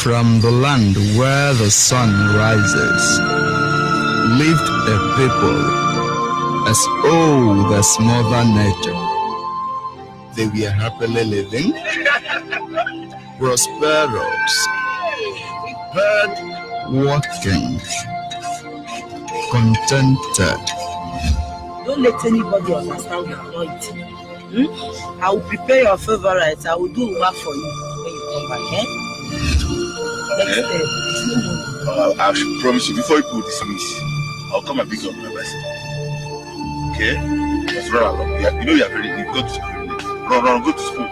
From the land where the sun rises, lived a people as old as Mother Nature. They were happily living, prosperous, hard working, contented. Don't let anybody understand your anointing. I will prepare your favorites. I will do work for you when you come back. I should promise you, before you put dismiss, I'll come and pick up my bicycle. Okay? Let's run along. You know you are ready. You go to school. Run, go to school.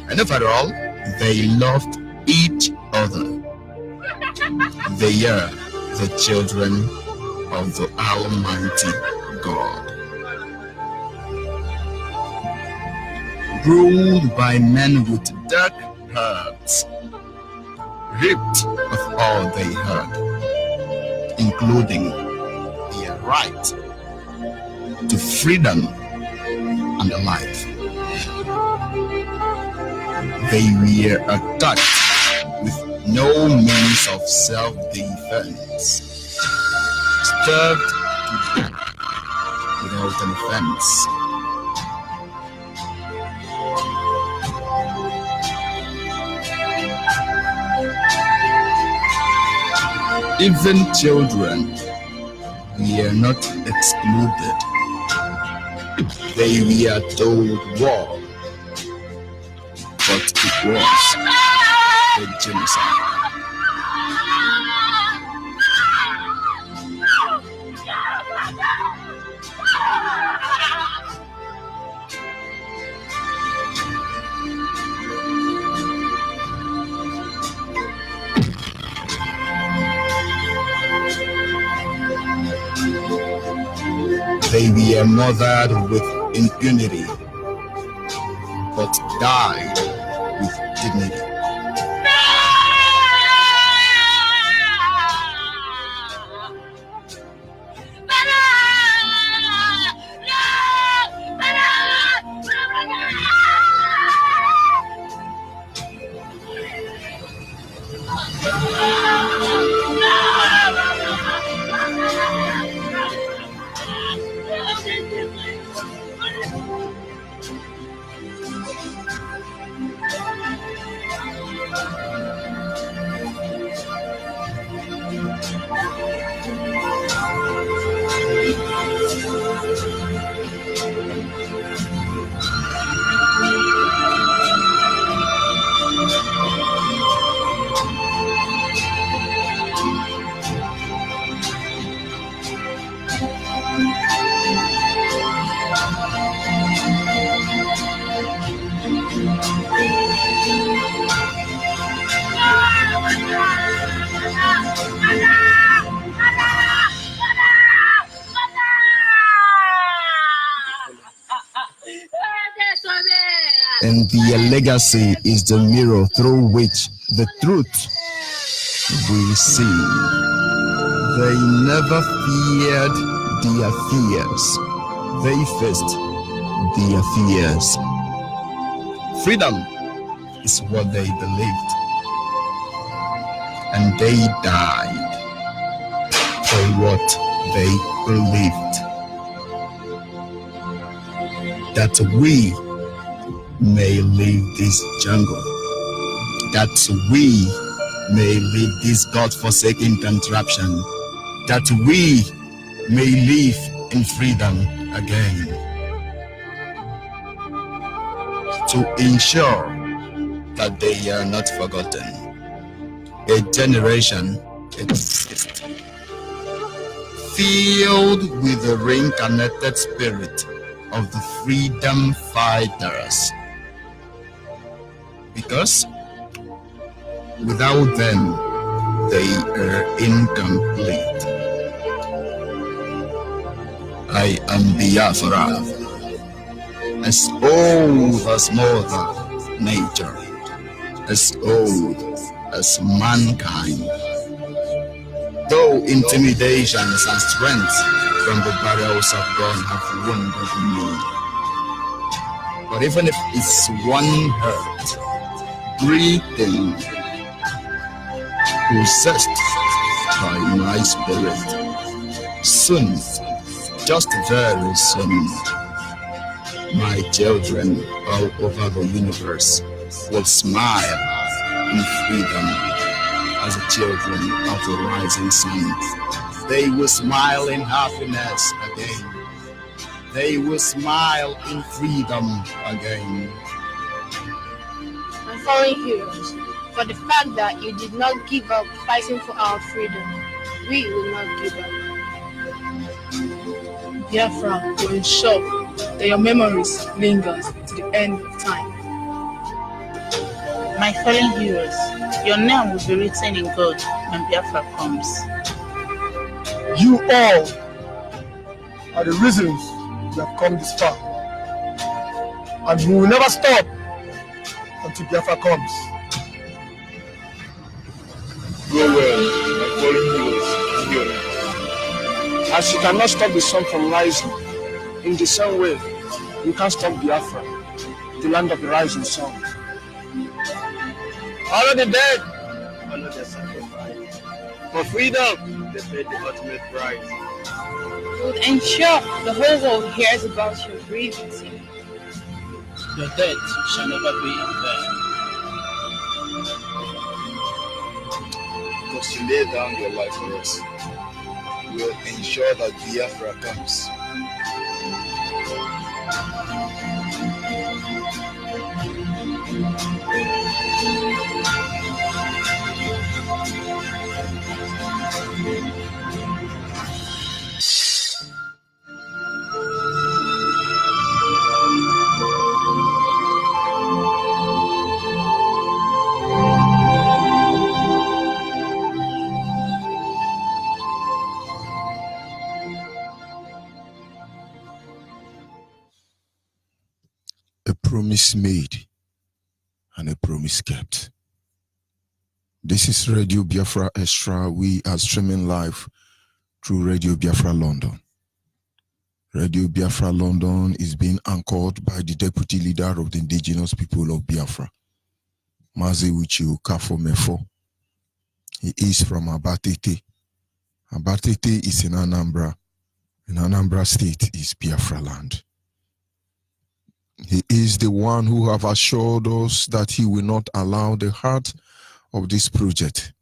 And overall, they loved each other. They are the children of the Almighty God. Ruled by men with dark hearts, ripped of all they had, including their right to freedom and life. They were attacked with no means of self-defense, starved to death without an offense. Even children were not excluded. They were told war, but it was a genocide. They were mothered with impunity, but died with dignity. And their legacy is the mirror through which the truth will see. They never feared their fears. They faced their fears. Freedom is what they believed. And they died for what they believed. That we may leave this jungle, that we may leave this God-forsaken contraption, that we may live in freedom again. To ensure that they are not forgotten, a generation exists filled with the reincarnated spirit of the freedom fighters. Because without them, they are incomplete. I am Biafra, as old as Mother Nature, as old as mankind. Though intimidations and strength from the barrels of God have wounded me, but even if it's one hurt, breathing, possessed by my spirit, soon, just very soon, my children all over the universe will smile in freedom as the children of the rising sun. They will smile in happiness again. They will smile in freedom again. My fallen heroes, for the fact that you did not give up fighting for our freedom, we will not give up. Biafra will ensure that your memories linger to the end of time. My fallen heroes, your name will be written in gold when Biafra comes. You all are the reasons we have come this far. And we will never stop until Biafra comes. Go well, my fallen heroes. As you cannot stop the sun from rising, in the same way, you can't stop Biafra, the land of the rising sun. Honor the dead, honor the sacrifice. For freedom, they paid the ultimate price. We will ensure the whole world hears about your bravery. Your death shall never be in vain. Because you lay down your life for us, we will ensure that Biafra comes. A promise made and a promise kept. This is Radio Biafra Extra. We are streaming live through Radio Biafra London. Radio Biafra London is being anchored by the Deputy Leader of the Indigenous People of Biafra, Mazi Uche Okafor Mefo. He is from Abatete. Abatete is in Anambra. In Anambra State is Biafra land. He is the one who have assured us that he will not allow the heart of this project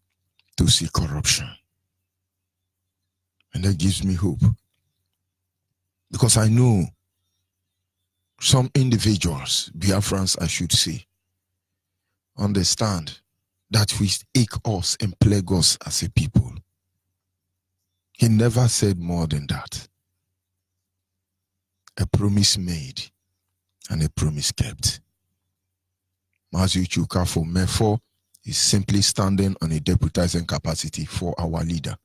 to see corruption. And that gives me hope. Because I know some individuals, Biafrans I should say, understand that we ache us and plague us as a people. He never said more than that. A promise made and a promise kept. Mazi Chuka for MEFO is simply standing on a deputizing capacity for our leader,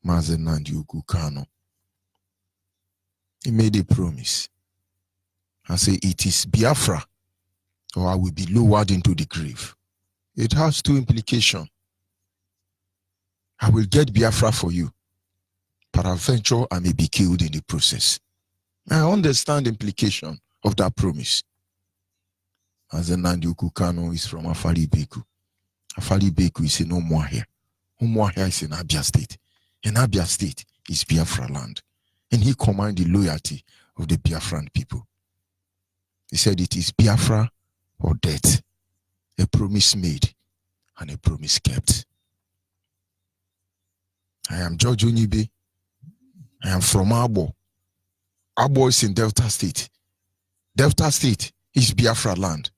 Mazi Nandi Kano. He made a promise. I say it is Biafra or I will be lowered into the grave. It has two implications. I will get Biafra for you. Peradventure, I may be killed in the process. I understand the implication of that promise. As the Nandi Kano is from Afali Beku. Afali Beku is in Umuahia. Umuahia is in Abia State. And Abia State is Biafra land. And he commanded the loyalty of the Biafran people. He said it is Biafra or death. A promise made and a promise kept. I am George Onyibe. I am from Abo. Abo is in Delta State. Delta State is Biafra land.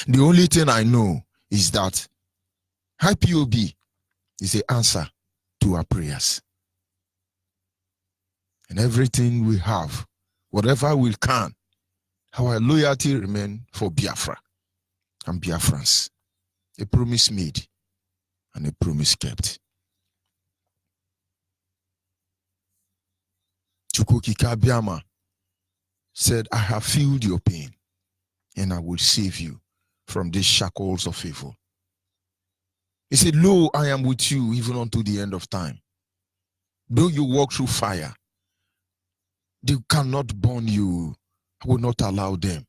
The only thing I know is that IPOB is the answer to our prayers. And everything we have, whatever we can, our loyalty remains for Biafra and Biafrans. A promise made and a promise kept. Chukwukika Biama said, I have felt your pain and I will save you from these shackles of evil. He said, lo, I am with you even unto the end of time. Though you walk through fire, they cannot burn you. I will not allow them.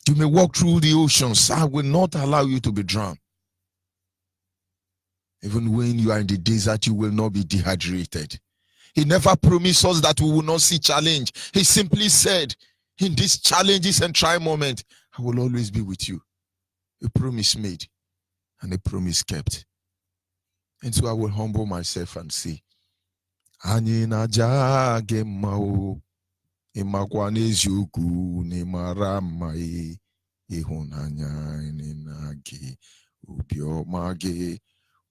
You may walk through the oceans. I will not allow you to be drowned. Even when you are in the desert, you will not be dehydrated. He never promised us that we will not see challenge. He simply said, in these challenges and try moment, I will always be with you. A promise made and a promise kept. And so I will humble myself and say, Anyị na-aja gị mma o, ịmakwa n'eziokwu na ịmara mma ịhụnanya na gị, obiọma gị,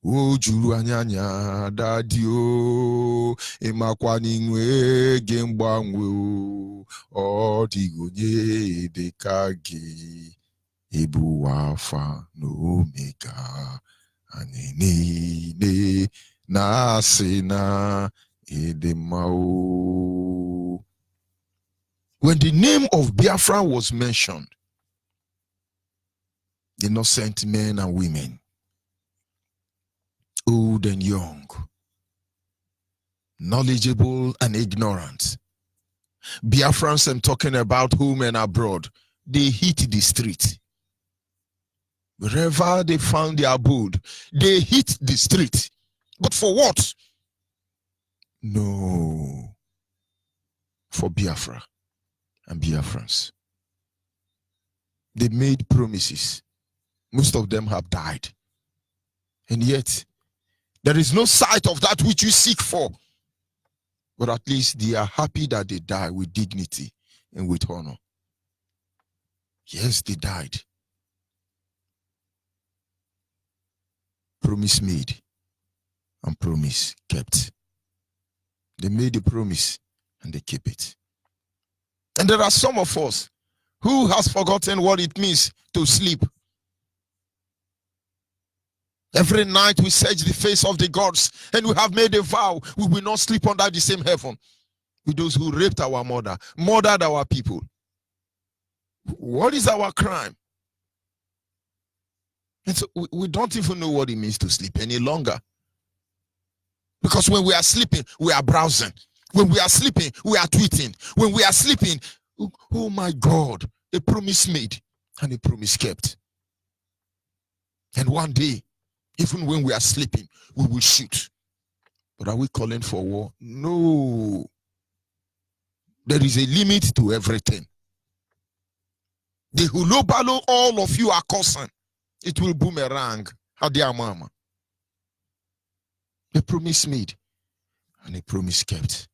o juru anya dadi o, ịmakwa n'inwe gị mgbanwe o, ọ dịghị onye dị ka gị, ịbụ Alpha na Omega, anyị niile na-asị na Edemao. When the name of Biafra was mentioned, innocent men and women, old and young, knowledgeable and ignorant, Biafrans I'm talking about, home and abroad, they hit the street. Wherever they found their abode, they hit the street. But for what? No. For Biafra and Biafrans. They made promises. Most of them have died. And yet, there is no sight of that which you seek for. But at least they are happy that they die with dignity and with honor. Yes, they died. Promise made and promise kept. They made a promise and they keep it. And there are some of us who has forgotten what it means to sleep. Every night we search the face of the gods and we have made a vow we will not sleep under the same heaven with those who raped our mother, murdered our people. What is our crime? And so we don't even know what it means to sleep any longer. Because when we are sleeping, we are browsing. When we are sleeping, we are tweeting. When we are sleeping, oh my God, a promise made and a promise kept. And one day, even when we are sleeping, we will shoot. But are we calling for war? No. There is a limit to everything. The hulobalo all of you are causing, it will boomerang. Hadia mama. A promise made and a promise kept.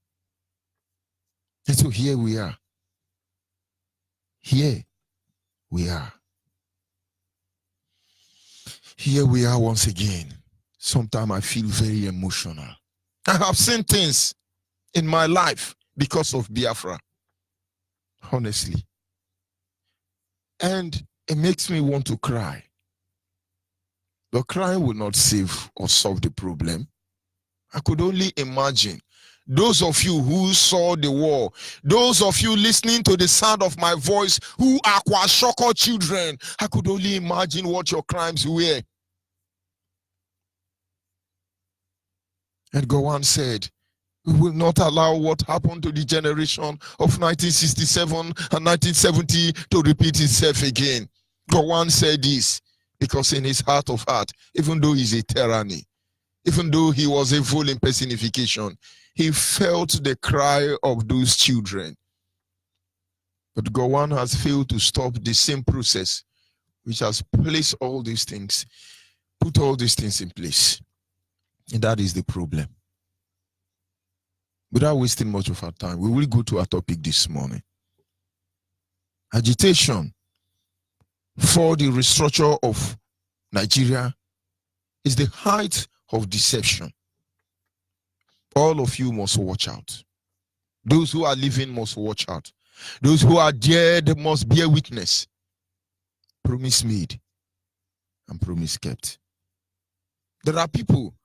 And so here we are. Here we are. Here we are once again. Sometimes I feel very emotional. I have seen things in my life because of Biafra. Honestly. And it makes me want to cry. But crying will not save or solve the problem. I could only imagine those of you who saw the war, those of you listening to the sound of my voice who are Kwashoko children, I could only imagine what your crimes were. And Gowan said, we will not allow what happened to the generation of 1967 and 1970 to repeat itself again. Gowan said this because in his heart of heart, even though he's a tyranny, even though he was a full in personification, he felt the cry of those children. But Gowan has failed to stop the same process which has placed all these things, put all these things in place. And that is the problem. Without wasting much of our time, we will go to our topic this morning. Agitation for the restructure of Nigeria is the height of deception. All of you must watch out. Those who are living must watch out. Those who are dead must bear witness. Promise made and promise kept. There are people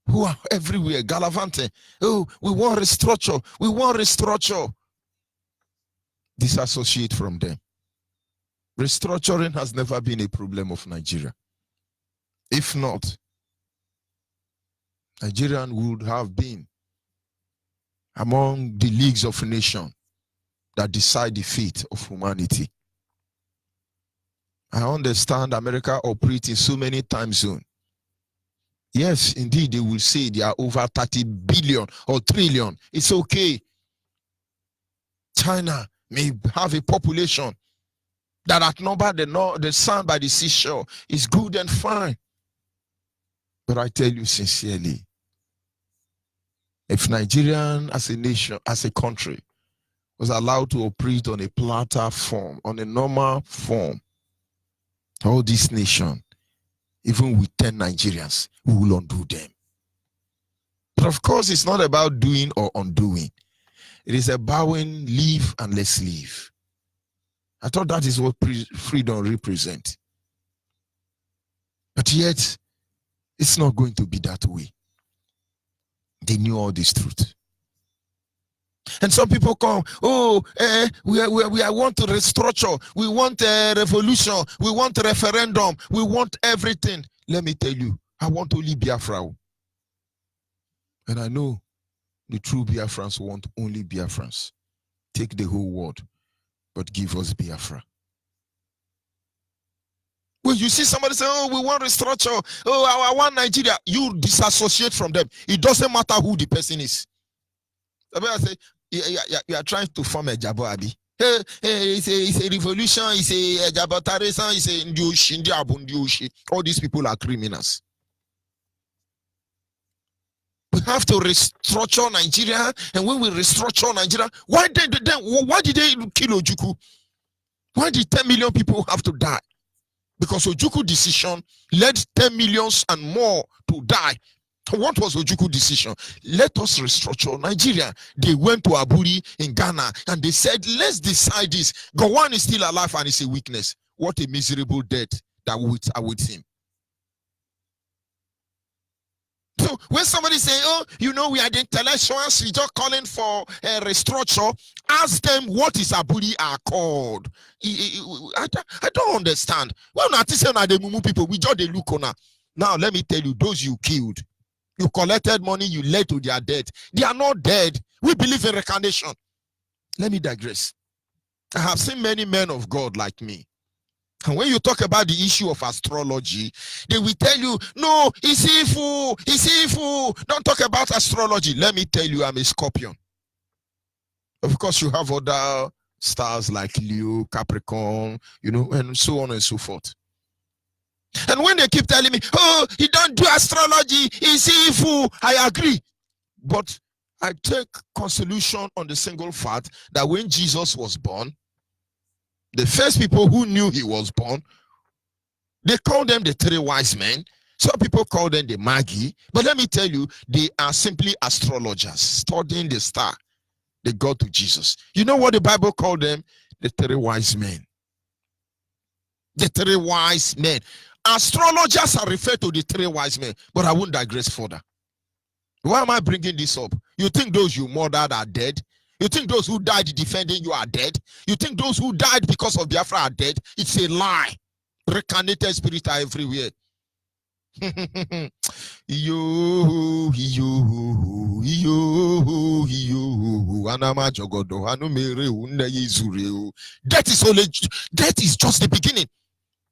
who are everywhere, gallivanting. Oh, we want restructure. We want restructure. Disassociate from them. Restructuring has never been a problem of Nigeria. If not, Nigerian would have been among the leagues of nations that decide the fate of humanity. I understand America operates in so many time zones. Yes, indeed, they will say they are over 30 billion or trillion. It's okay. China may have a population that outnumber the sand by the seashore. Is good and fine. But I tell you sincerely, if Nigerian as a nation, as a country, was allowed to operate on a platter form, on a normal form, all this nation, even with 10 Nigerians, we will undo them. But of course, it's not about doing or undoing. It is about live and let's live. I thought that is what freedom represents. But yet, it's not going to be that way. They knew all this truth. And some people come, we want to restructure, we want a revolution, we want a referendum, we want everything. Let me tell you, I want only Biafra. And I know the true Biafrans want only Biafrans. Take the whole world, but give us Biafra. When you see somebody say, oh, we want restructure, oh, I want Nigeria, you disassociate from them. It doesn't matter who the person is. I say, you are trying to form a Jabo Abi. Hey, it's a revolution, it's a Jabotarism, it's a Ndioshi. All these people are criminals. We have to restructure Nigeria, and when we restructure Nigeria, why did they kill Ojukwu? Why did 10 million people have to die? Because Ojukwu decision led 10 millions and more to die. What was Ojukwu decision? Let us restructure Nigeria. They went to Aburi in Ghana and they said, let's decide this. Gowon is still alive and it's a weakness. What a miserable death that awaits him. So when somebody say, oh, you know, we are the intellectuals, we just calling for a restructure, ask them what is Aburi are called. I don't understand. Well, not to say the Mumu people, we just look on. Now let me tell you, those you killed, you collected money, you led to their death. They are not dead. We believe in reincarnation. Let me digress. I have seen many men of God like me. And when you talk about the issue of astrology, they will tell you, no, it's evil, it's evil. Don't talk about astrology. Let me tell you, I'm a Scorpion. Of course, you have other stars like Leo, Capricorn, and so on and so forth. And when they keep telling me, oh, he don't do astrology, he's evil, I agree. But I take consolation on the single fact that when Jesus was born, the first people who knew he was born, they called them the three wise men. Some people call them the Magi. But let me tell you, they are simply astrologers studying the star. They go to Jesus. You know what the Bible called them? The three wise men. The three wise men. Astrologers are referred to the three wise men, but I won't digress further. Why am I bringing this up? You think those you murdered are dead? You think those who died defending you are dead? You think those who died because of Biafra are dead? It's a lie. Reincarnated spirits are everywhere. That is just the beginning.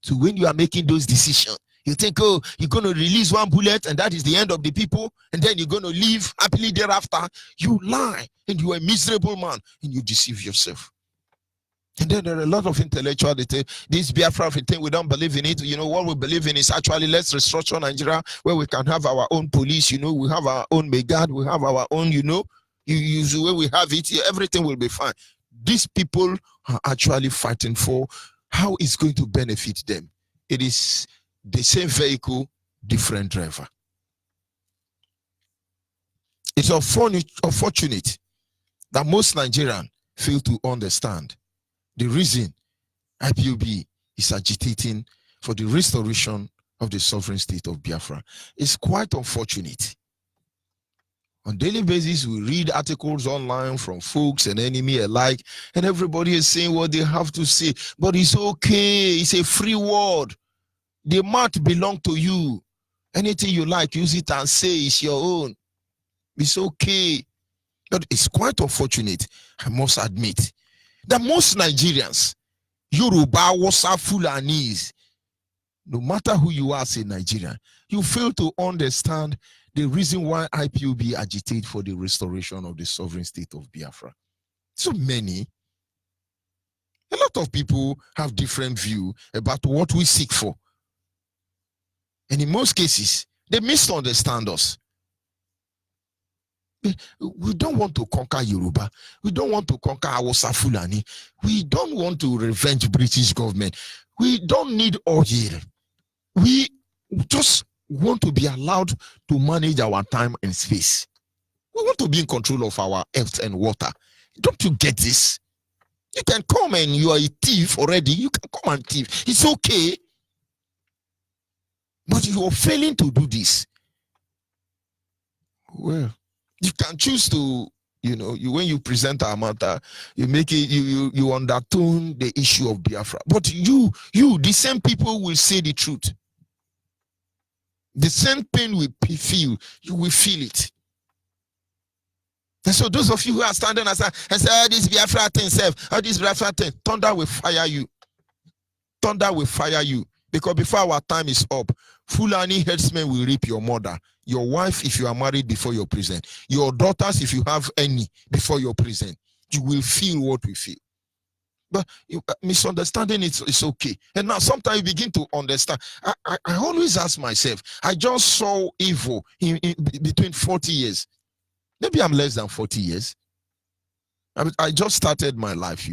So when you are making those decisions, you think, oh, you're going to release one bullet and that is the end of the people, and then you're going to live happily thereafter. You lie, and you are a miserable man, and you deceive yourself. And then there are a lot of intellectuals that say, this Biafra thing, we don't believe in it. What we believe in is actually let's restructure Nigeria, where we can have our own police, we have our own Megad, we have our own, the way we have it, everything will be fine. These people are actually fighting for how it's going to benefit them. It is the same vehicle, different driver. It's unfortunate that most Nigerians fail to understand the reason IPOB is agitating for the restoration of the sovereign state of Biafra. It's quite unfortunate. On a daily basis, we read articles online from folks and enemy alike, and everybody is saying what they have to say. But it's okay. It's a free world. The mouth belongs to you. Anything you like, use it and say it's your own. It's okay. But it's quite unfortunate, I must admit, that most Nigerians, Yoruba, Hausa, Fulanis, no matter who you are as a Nigerian, you fail to understand the reason why IPOB agitate for the restoration of the sovereign state of Biafra. So many, a lot of people have different view about what we seek for. And in most cases, they misunderstand us. We don't want to conquer Yoruba. We don't want to conquer Hausa Fulani. We don't want to revenge British government. We don't need oil. We just want to be allowed to manage our time and space. We want to be in control of our health and water. Don't you get this? You can come and you are a thief already. You can come and thief. It's okay. But you are failing to do this. Well, you can choose to, when you present our matter, you make it, you undertone the issue of Biafra. But you, the same people will say the truth. The same pain we feel, you will feel it. And so those of you who are standing and say, this Biafra thing, this Biafra thing, thunder will fire you. Thunder will fire you. Because before our time is up, Fulani herdsmen will rape your mother, your wife if you are married before your prison, your daughters if you have any before your prison. You will feel what we feel. But misunderstanding it's okay. And now sometimes you begin to understand. I always ask myself, I just saw evil in between 40 years. Maybe I'm less than 40 years. I just started my life,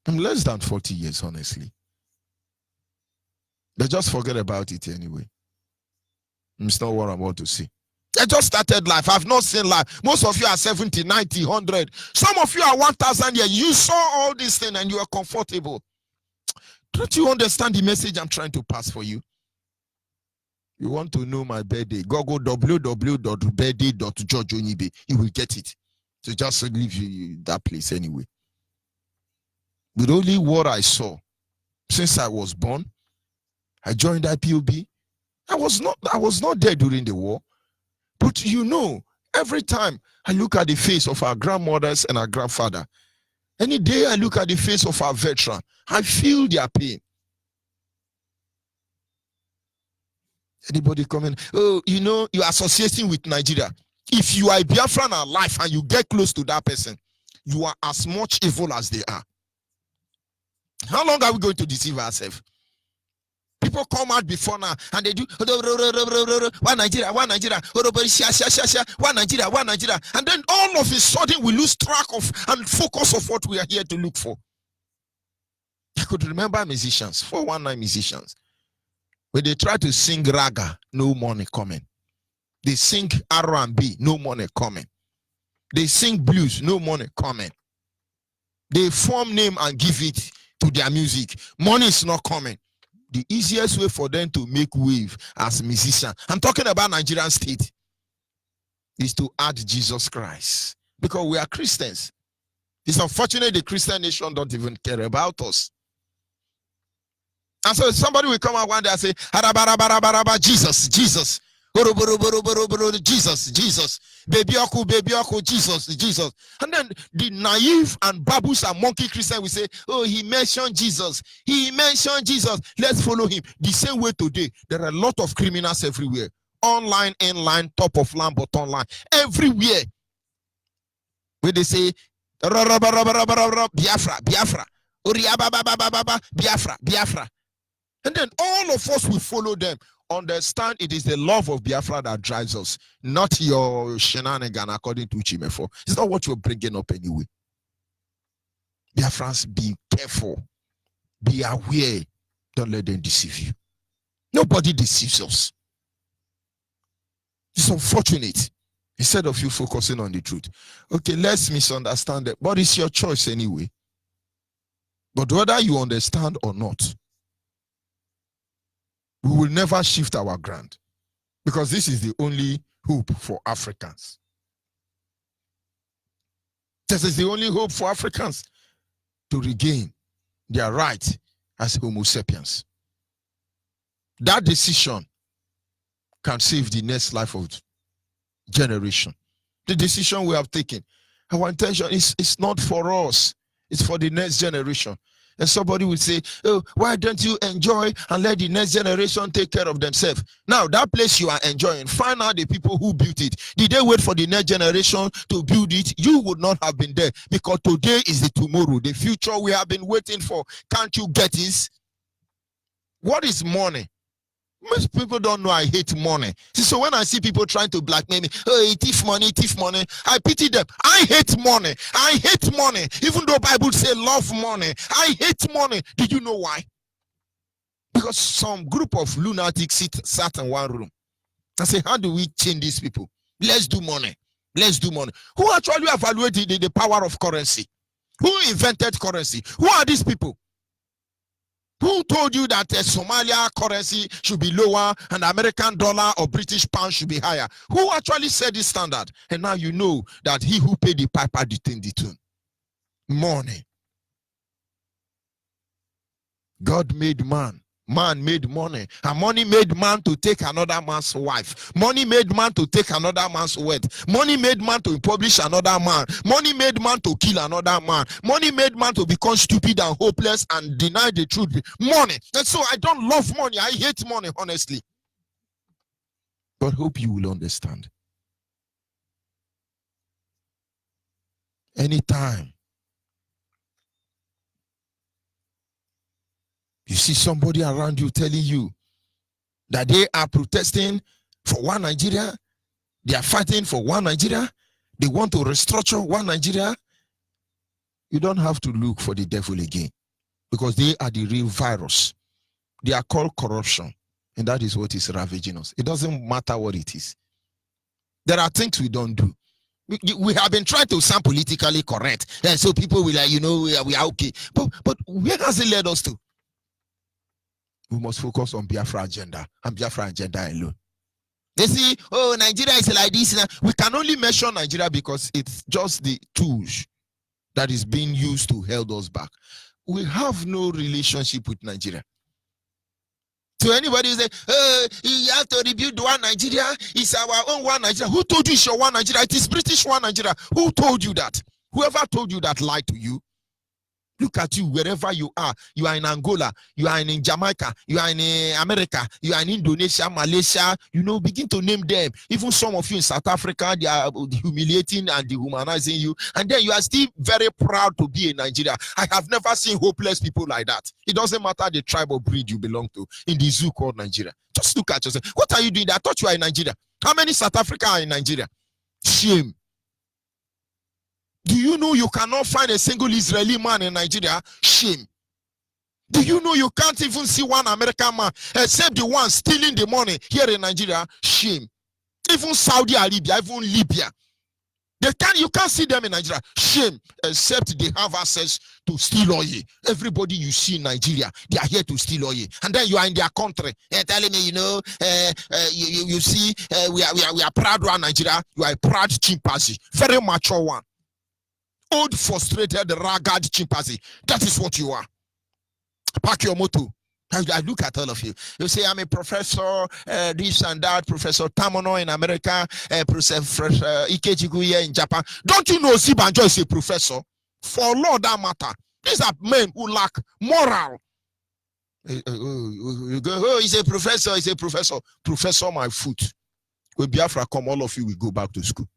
I'm less than 40 years, honestly. But just forget about it anyway. It's not what I'm about to say. I just started life. I've not seen life. Most of you are 70, 90, 100. Some of you are 1,000 years. You saw all these things and you are comfortable. Don't you understand the message I'm trying to pass for you? You want to know my birthday? Go www.birthday.georgeonyibe. You will get it. So just leave you that place anyway. With only what I saw since I was born, I joined IPOB. I was not there during the war. But every time I look at the face of our grandmothers and our grandfather, any day I look at the face of our veteran, I feel their pain. Anybody coming? Oh, you are associating with Nigeria. If you are a Biafran alive and you get close to that person, you are as much evil as they are. How long are we going to deceive ourselves? People come out before now and they do one Nigeria, one Nigeria, one Nigeria, one Nigeria, and then all of a sudden we lose track of and focus of what we are here to look for. I could remember musicians, 419 musicians, when they try to sing raga, no money coming. They sing R&B, no money coming. They sing blues, no money coming. They form name and give it to their music. Money is not coming. The easiest way for them to make wave as musicians, I'm talking about Nigerian state, is to add Jesus Christ. Because we are Christians. It's unfortunate the Christian nation don't even care about us. And so somebody will come out one day and say, Jesus, Jesus. Jesus, Jesus, baby oku, Jesus, Jesus. And then the naive and babus and monkey Christian will say, oh, he mentioned Jesus. He mentioned Jesus. Let's follow him. The same way today, there are a lot of criminals everywhere. Online, inline, top of line, bottom line. Everywhere. Where they say, Biafra, Biafra. Biafra, Biafra. And then all of us will follow them. Understand it is the love of Biafra that drives us, not your shenanigan according to Chimefo. It's not what you're bringing up anyway. Biafrans, be careful. Be aware. Don't let them deceive you. Nobody deceives us. It's unfortunate. Instead of you focusing on the truth. Okay, let's misunderstand it. But it's your choice anyway. But whether you understand or not, we will never shift our ground, because this is the only hope for Africans. This is the only hope for Africans to regain their right as Homo sapiens. That decision can save the next life of generation. The decision we have taken, our intention is not for us, it's for the next generation. And somebody will say, oh, why don't you enjoy and let the next generation take care of themselves? Now, that place you are enjoying, find out the people who built it. Did they wait for the next generation to build it? You would not have been there, because today is the tomorrow, the future we have been waiting for. Can't you get this? What is money? Most people don't know I hate money. So when I see people trying to blackmail me, oh, thief money, I pity them. I hate money. I hate money. Even though Bible say love money, I hate money. Do you know why? Because some group of lunatics sat in one room and say, how do we change these people? Let's do money. Let's do money. Who actually evaluated the power of currency? Who invented currency? Who are these people? Who told you that Somalia currency should be lower and American dollar or British pound should be higher? Who actually set this standard? And now you know that he who paid the piper detained the tune. Money. God made man. Man made money. And money made man to take another man's wife. Money made man to take another man's wealth. Money made man to publish another man. Money made man to kill another man. Money made man to become stupid and hopeless and deny the truth. Money. And so I don't love money. I hate money, honestly. But hope you will understand. Anytime you see somebody around you telling you that they are protesting for one Nigeria, they are fighting for one Nigeria, they want to restructure one Nigeria, you don't have to look for the devil again, because they are the real virus. They are called corruption, and that is what is ravaging us. It doesn't matter what it is. There are things we don't do. We have been trying to sound politically correct, and so people will like, you know, we are okay. But where has it led us to? We must focus on Biafra agenda and Biafra agenda alone. They see, oh, Nigeria is like this. We can only measure Nigeria because it's just the tools that is being used to hold us back. We have no relationship with Nigeria. So anybody say, oh, you have to rebuild one Nigeria, it's our own one Nigeria. Who told you it's your one Nigeria? It is British one Nigeria. Who told you that? Whoever told you that lied to you. Look at you wherever you are. You are in Angola, you are in Jamaica, you are in America, you are in Indonesia, Malaysia. Begin to name them. Even some of you in South Africa, they are humiliating and dehumanizing you. And then you are still very proud to be in Nigeria. I have never seen hopeless people like that. It doesn't matter the tribe or breed you belong to in the zoo called Nigeria. Just look at yourself. What are you doing there? I thought you are in Nigeria. How many South Africans are in Nigeria? Shame. Do you know you cannot find a single Israeli man in Nigeria? Shame. Do you know you can't even see one American man except the one stealing the money here in Nigeria? Shame. Even Saudi Arabia, even Libya. You can't see them in Nigeria. Shame. Except they have access to steal oil. Everybody you see in Nigeria, they are here to steal oil. And then you are in their country. Telling me, you see, we are proud of Nigeria. You are a proud chimpanzee. Very mature one. Old, frustrated, ragged chimpanzee. That is what you are. Pack your motto. I look at all of you. You say, I'm a professor, this and that, Professor Tamono in America, Professor Ikechiguye in Japan. Don't you know Sibanjo is a professor? For Lord that matter. These are men who lack moral. You go, oh, he's a professor, he's a professor. Professor, my foot. When Biafra come, all of you will go back to school.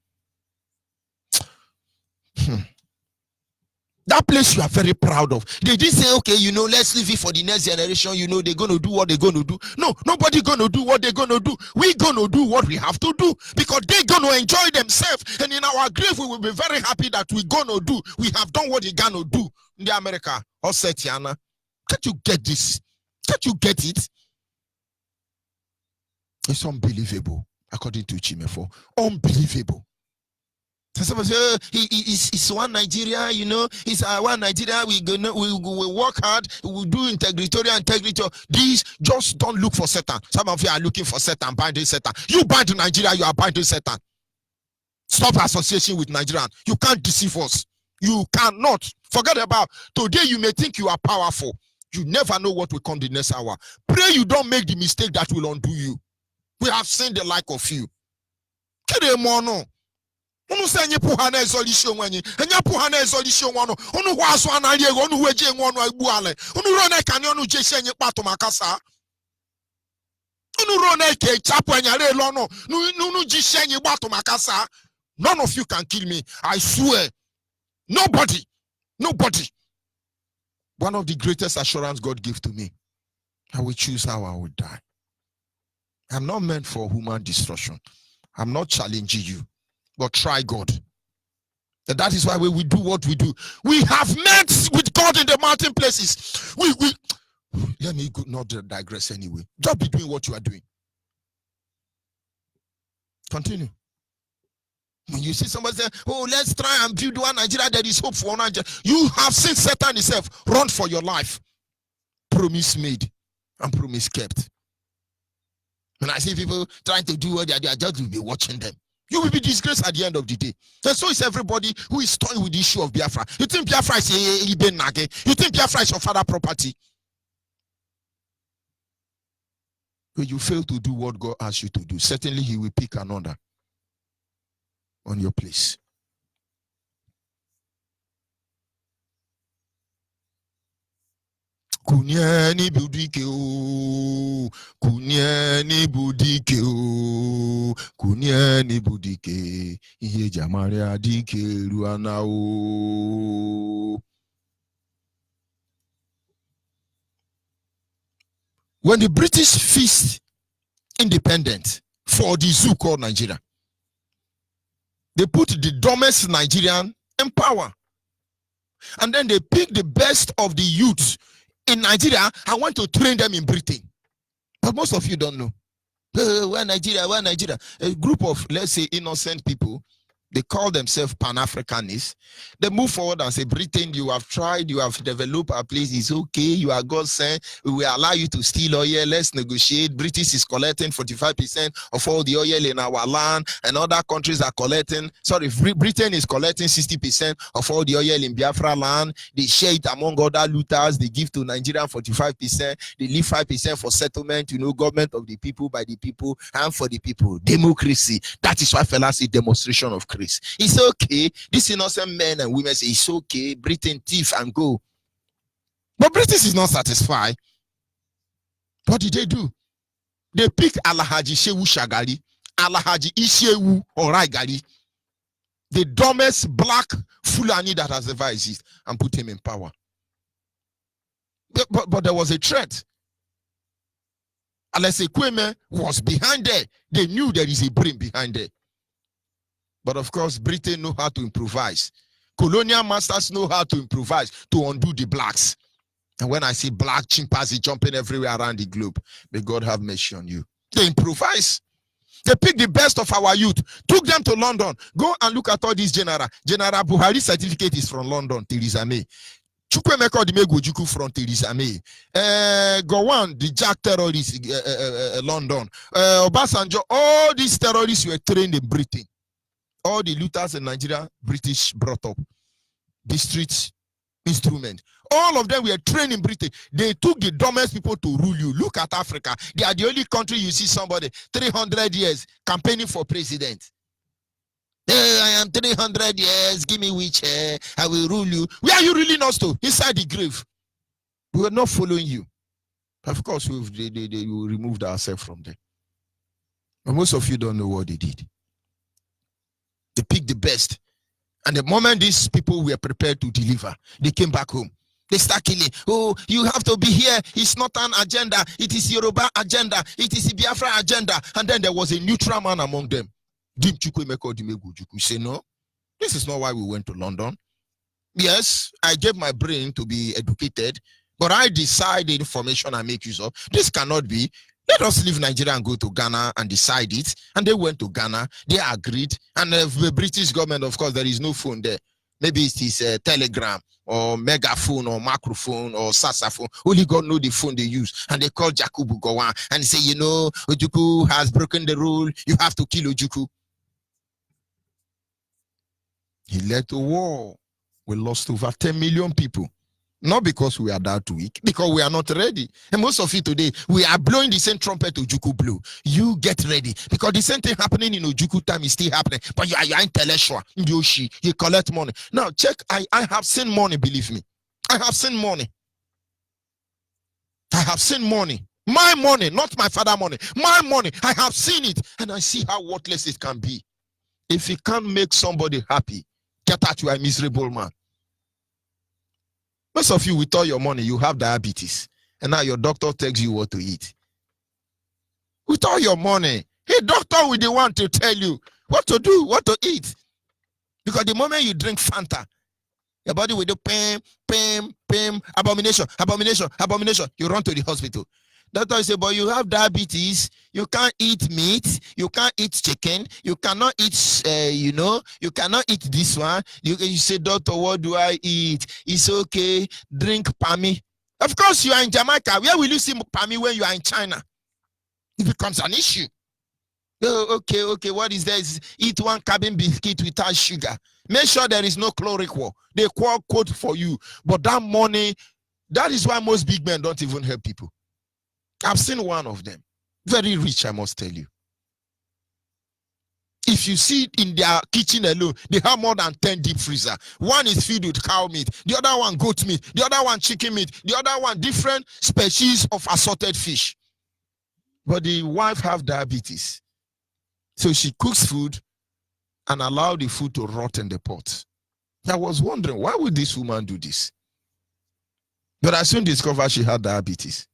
That place you are very proud of. They didn't say, okay, let's leave it for the next generation. They're going to do what they're going to do. No, nobody going to do what they're going to do. We're going to do what we have to do because they're going to enjoy themselves. And in our grave, we will be very happy that we're going to do. We have done what they're going to do in the America. Or Setiana. Can't you get this? Can't you get it? It's unbelievable, according to Chimefo. Unbelievable. It's one Nigeria, it's one Nigeria. We work hard, we do integrity. These just don't look for Satan. Some of you are looking for Satan, binding Satan. You bind Nigeria, you are binding Satan. Stop association with Nigeria. You can't deceive us. You cannot. Forget about today. You may think you are powerful. You never know what will come the next hour. Pray you don't make the mistake that will undo you. We have seen the like of you. Unu say nye puhana resolution wanyi. Enya puhana resolution wano. Unu waso analiye unu weje ngwano agbuale. Unu rone kani unu jeshe nye pato makasa. Unu rone ke chapu enyare lono. Unu jishe nye pato makasa. None of you can kill me. I swear. Nobody. One of the greatest assurance God gave to me. I will choose how I will die. I'm not meant for human destruction. I'm not challenging you. But try God. And that is why we do what we do. We have met with God in the mountain places. Let me not digress anyway. Just be doing what you are doing. Continue. When you see somebody say, oh, let's try and build one Nigeria, there is hope for Nigeria. You have seen Satan himself. Run for your life. Promise made and promise kept. When I see people trying to do what they are, just will be watching them. You will be disgraced at the end of the day. And so is everybody who is toying with the issue of Biafra. You think Biafra is a Ibe Nage? You think Biafra is your father's property? When you fail to do what God asks you to do, certainly He will pick another on your place. Kunyeni budike o, kunyeni budike o, kunyeni budike, iye jamare adike ruana o. When the British faced independence for the zoo called Nigeria, they put the dumbest Nigerian in power. And then they picked the best of the youths in Nigeria and went to train them in Britain. But most of you don't know. Where Nigeria? A group of, let's say, innocent people, they call themselves Pan-Africanists. They move forward and say, Britain, you have tried, you have developed a place, it's okay, you are God sent, we will allow you to steal oil, let's negotiate. British is collecting 45% of all the oil in our land, and other countries are collecting, Britain is collecting 60% of all the oil in Biafra land. They share it among other looters, they give to Nigeria 45%, they leave 5% for settlement, government of the people, by the people, and for the people. Democracy. That is why fellas say demonstration of grace. It's okay. These innocent men and women say it's okay. Britain thief and go. But British is not satisfied. What did they do? They picked Alhaji Shehu Shagari, Alhaji Ishewu Oraigari, the dumbest black Fulani that has ever existed, and put him in power. But there was a threat. Alese Kweme was behind there. They knew there is a brain behind there. But of course, Britain know how to improvise. Colonial masters know how to improvise to undo the blacks. And when I see black chimpanzee jumping everywhere around the globe, may God have mercy on you. They improvise. They pick the best of our youth, took them to London. Go and look at all these general. General Buhari certificate is from London, Theresa May. Chukwemeka Odimegwu from Theresa May. Gowon, the Jack terrorists, London. Obasanjo, all these terrorists were trained in Britain. All the looters in Nigeria, British brought up. District instrument. All of them were trained in Britain. They took the dumbest people to rule you. Look at Africa. They are the only country you see somebody 300 years campaigning for president. Hey, I am 300 years. Give me wheelchair. I will rule you. Where are you ruling us to? Inside the grave. We are not following you. Of course, we removed ourselves from there. But most of you don't know what they did. They picked the best. And the moment these people were prepared to deliver, they came back home. They start killing. Oh, you have to be here. It's not an agenda. It is Yoruba agenda. It is a Biafra agenda. And then there was a neutral man among them. Dim Chukwemeka Odimegwu. Say, no, this is not why we went to London. Yes, I gave my brain to be educated, but I decide the information I make use of. This cannot be. Let us leave Nigeria and go to Ghana and decide it. And they went to Ghana. They agreed. And the British government, of course, there is no phone there. Maybe it is a telegram or megaphone or microphone or saxophone. Only God knows the phone they use. And they call Jakubu Gowon and say, you know, Ojukwu has broken the rule. You have to kill Ojukwu. He led to war. We lost over 10 million people. Not because we are that weak, because we are not ready. And most of you today, we are blowing the same trumpet Ojukwu blew. You get ready. Because the same thing happening in Ojukwu time is still happening. But you are intellectual. You collect money. Now, check. I have seen money, believe me. I have seen money. I have seen money. My money, not my father's money. My money. I have seen it. And I see how worthless it can be. If you can't make somebody happy, get out, you are a miserable man. Most of you, with all your money, you have diabetes. And now your doctor tells you what to eat. With all your money, a doctor will the one to tell you what to do, what to eat. Because the moment you drink Fanta, your body will do pain, abomination. You run to the hospital. Doctor say, but you have diabetes, you can't eat meat, you can't eat chicken, you cannot eat, you cannot eat this one. You say, doctor, what do I eat? It's okay, drink Pami. Of course, you are in Jamaica. Where will you see Pami when you are in China? It becomes an issue. Oh, okay, what is this? Eat one cabin biscuit without sugar. Make sure there is no chloroquine. They quote for you. But that money, that is why most big men don't even help people. I've seen one of them. Very rich, I must tell you. If you see in their kitchen alone, they have more than 10 deep freezer. One is filled with cow meat, the other one goat meat, the other one chicken meat, the other one different species of assorted fish. But the wife have diabetes. So she cooks food and allow the food to rot in the pot. I was wondering, why would this woman do this? But I soon discovered she had diabetes.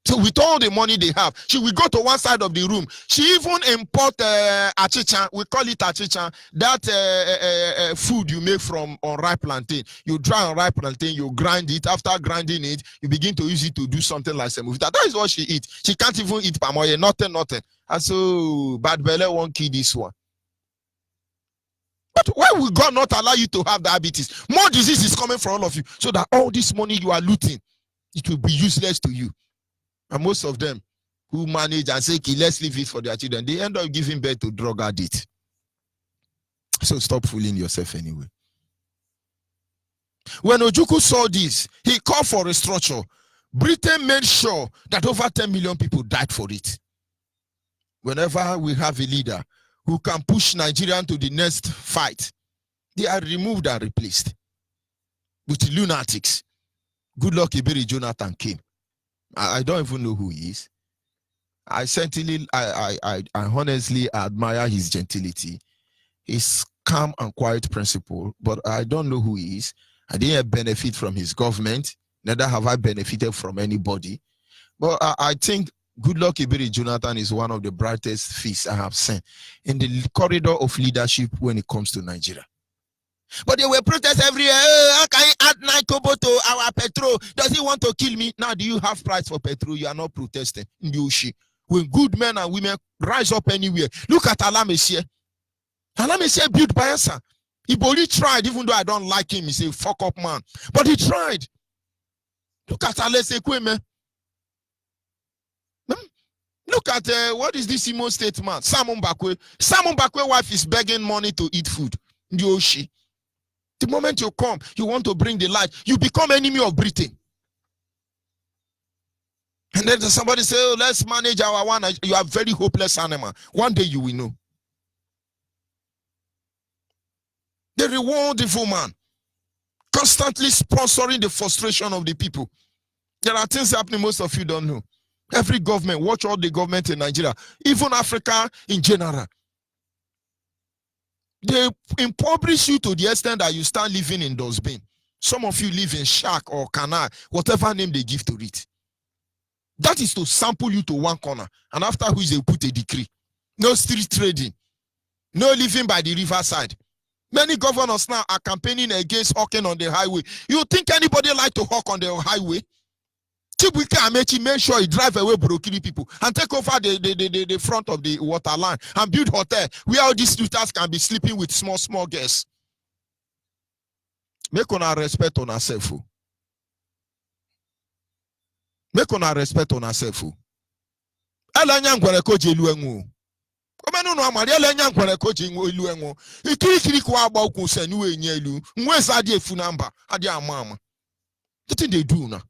So with all the money they have, she will go to one side of the room. She even import achicha. We call it achicha. That food you make from unripe plantain. You dry unripe plantain, you grind it. After grinding it, you begin to use it to do something like semovita. That is what she eats. She can't even eat palm oil. Nothing. And so bad belly won't kill this one. But why will God not allow you to have diabetes? More disease is coming for all of you. So that all this money you are looting, it will be useless to you. And most of them who manage and say, okay, let's leave it for their children, they end up giving birth to drug addicts. So stop fooling yourself anyway. When Ojukwu saw this, he called for restructure. Britain made sure that over 10 million people died for it. Whenever we have a leader who can push Nigeria to the next fight, they are removed and replaced with lunatics. Goodluck Iberi Jonathan came. I don't even know who he is. I honestly admire his gentility, his calm and quiet principle, but I don't know who he is. I didn't benefit from his government, neither have I benefited from anybody. But I think Goodluck Iberi Jonathan is one of the brightest fish I have seen in the corridor of leadership when it comes to Nigeria. But they were protests every year. How can you add 9 kobo to our petrol? Does he want to kill me? Now, do you have price for petrol? You are not protesting. When good men and women rise up anywhere. Look at Alamesie. Alamesie built Bayelsa. He only tried, even though I don't like him. He's a fuck up man. But he tried. Look at Alese Kweme. Look at what is this Imo State man? Simon Bakwe. Simon Bakwe's wife is begging money to eat food. Ndioshi. The moment you come, you want to bring the light, you become enemy of Britain. And then somebody say, oh, let's manage our one. You are very hopeless animal. One day you will know. The rewardful man, constantly sponsoring the frustration of the people. There are things happening most of you don't know. Every government, watch all the government in Nigeria, even Africa in general. They impoverish you to the extent that you start living in dustbin. Some of you live in shack or canal, whatever name they give to it. That is to sample you to one corner. And after which they put a decree. No street trading. No living by the riverside. Many governors now are campaigning against hawking on the highway. You think anybody like to hawk on the highway? Chibuike Amechi made sure he drive away Burokiri people and take over the front of the water line and build hotel where all these looters can be sleeping with small girls. Make una respect on ourselves. Make una respect on ourselves. Elanya ngwere ko je luenwu. Komenu no amari elanya ngwere ko je luenwu. Ikirikiri ko agba okun se ni we nya elu. Nwe adi efu namba, adi ama. What they do now?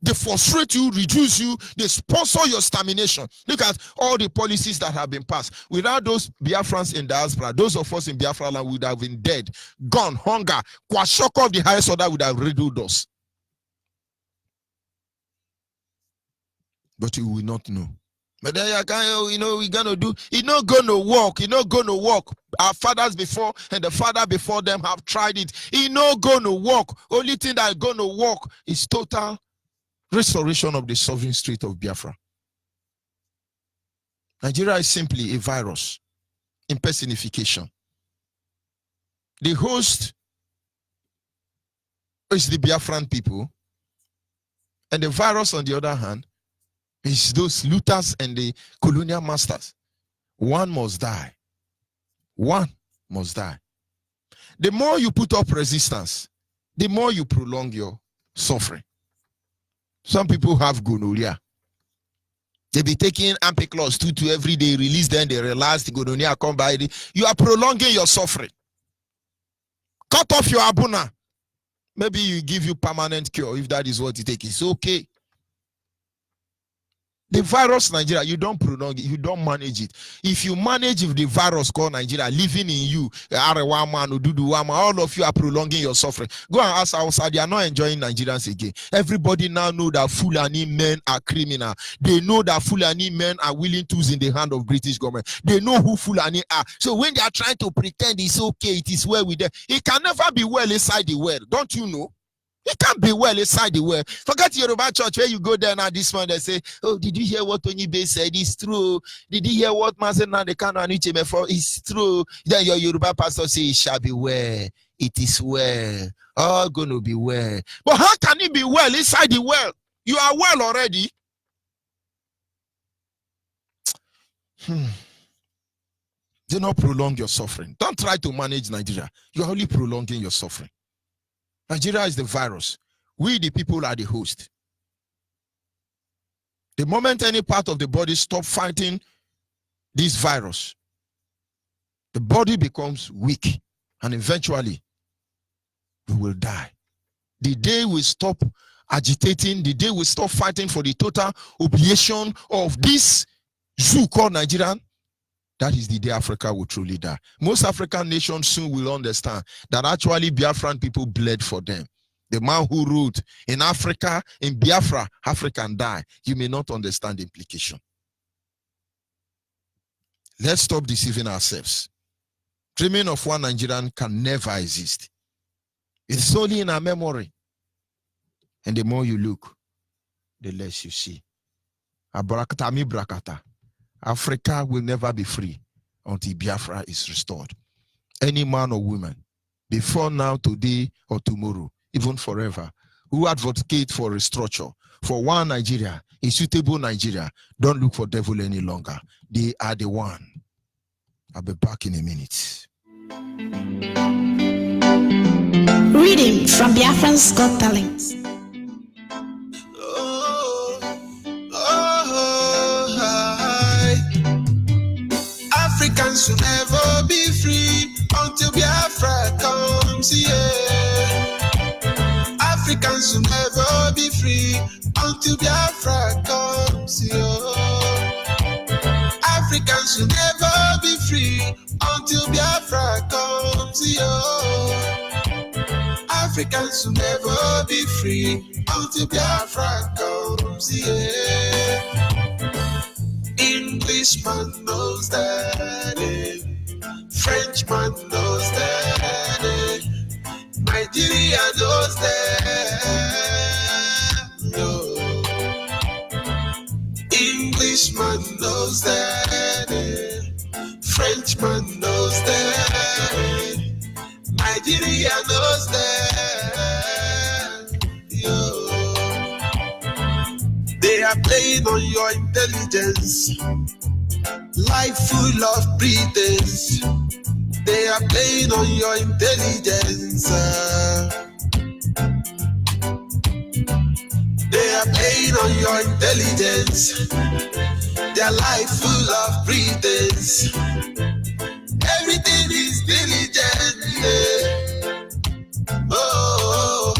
They frustrate you, reduce you, they sponsor your stagnation. Look at all the policies that have been passed. Without those Biafrans in diaspora, those of us in Biafra land would have been dead, gone, hunger, kwashoko of the highest order would have riddled us. But you will not know. But then we're gonna do it's not gonna work. It's not gonna work. Our fathers before and the father before them have tried it. It's not gonna work. Only thing that is gonna work is total restoration of the sovereign state of Biafra. Nigeria is simply a virus in personification. The host is the Biafran people, and the virus, on the other hand, is those looters and the colonial masters. One must die. One must die. The more you put up resistance, the more you prolong your suffering. Some people have gonorrhea. They be taking Ampiclos 2 every day, release them, they relax, the gonorrhea come by. You are prolonging your suffering. Cut off your abuna. Maybe you give you permanent cure if that is what you take. It's okay. The virus Nigeria, you don't prolong it, you don't manage it. If you manage the virus called Nigeria living in you, all of you are prolonging your suffering. Go and ask outside, they are not enjoying Nigerians again. Everybody now know that Fulani men are criminal. They know that Fulani men are willing tools in the hand of British government. They know who Fulani are. So when they are trying to pretend it's okay, it is well with them, it can never be well inside the world. Don't you know? It can't be well inside the world. Forget Yoruba church where you go there now this one, they say, oh, did you hear what Onyibe said? It's true. Did you hear what Mazen the Kano and Uche before? It's true. Then your Yoruba pastor say, it shall be well. It is well. All going to be well. But how can it be well inside the world? You are well already. Do not prolong your suffering. Don't try to manage Nigeria. You're only prolonging your suffering. Nigeria is the virus. We, the people, are the host. The moment any part of the body stops fighting this virus, the body becomes weak, and eventually we will die. The day we stop agitating, the day we stop fighting for the total obliteration of this zoo called Nigerian, that is the day Africa will truly die. Most African nations soon will understand that actually Biafran people bled for them. The man who ruled in Africa, in Biafra, African die. You may not understand the implication. Let's stop deceiving ourselves. Dreaming of one Nigerian can never exist. It's only in our memory. And the more you look, the less you see. Abrakata mi brakata. Africa will never be free until Biafra is restored. Any man or woman, before now, today, or tomorrow, even forever, who advocate for restructure, for one Nigeria, a suitable Nigeria, don't look for devil any longer. They are the one. I'll be back in a minute. Reading from Biafran's Got Talent. Africans will never be free until Biafra comes here. Africans will never be free until Biafra comes here. Africans will never be free until Biafra comes here. Africans will never be free until Biafra comes here. Englishman knows that, Frenchman knows that, Nigeria knows that, no. Englishman knows that, Frenchman knows that, Nigeria knows that, yo. They are playing on your intelligence, life full of pretense. They are playing on your intelligence. They are playing on your intelligence. Their life full of pretense. Everything is diligent. Oh,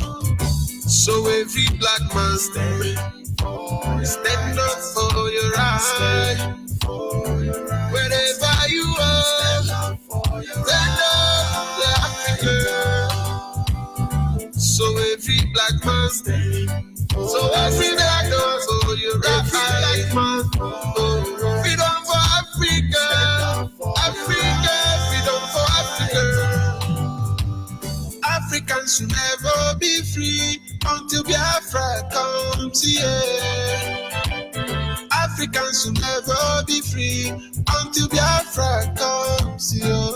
so every black man stand up for your right. Wherever you are, stand up for Africa. So every black man, so every black man for your right. Freedom for Africa, Africa, freedom for Africa. Africans will never be free until Biafra comes here. Africans will never be free until Biafra comes here.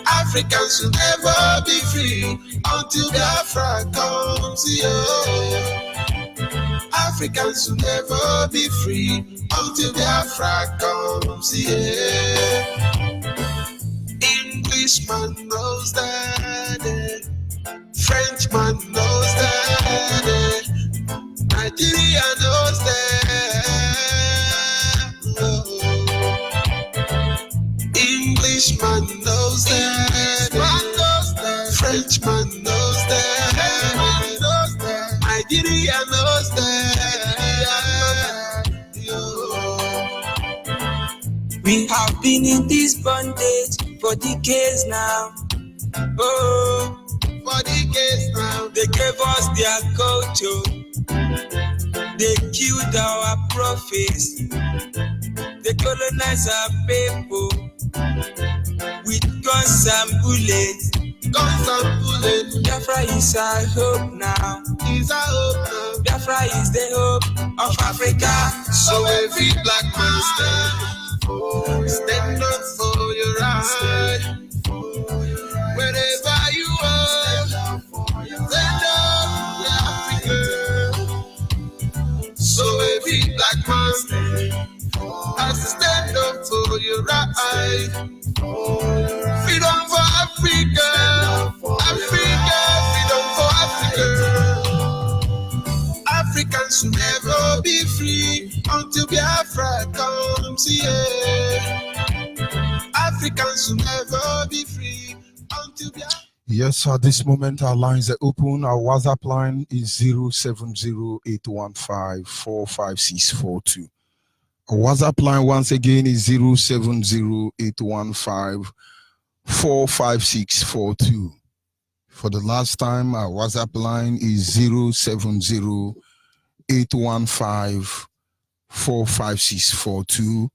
Africans will never be free until Biafra comes here. Africans will never be free until Biafra comes here. Englishman knows that, Frenchman knows that, Nigeria knows that, oh. Englishman knows that, Frenchman knows that, Nigeria knows that, we have been in this bondage for decades now. Oh, for decades now. They gave us their culture. They killed our prophets. They colonized our people with guns and bullets. Guns and bullets. Biafra is our hope now. Is our hope now. Biafra is the hope of Africa. So every black man stand up for your right. Wherever you are, stand up for Africa. So every black man has to stand up for your right. Freedom for Africa, Africa, freedom for Africa. Africans will never be free until Biafra comes here. Africans will never be free until Biafra. Yes, at this moment our lines are open. Our WhatsApp line is 07081545642. Our WhatsApp line once again is 070-815-45642. For the last time, our WhatsApp line is 070-815-45642.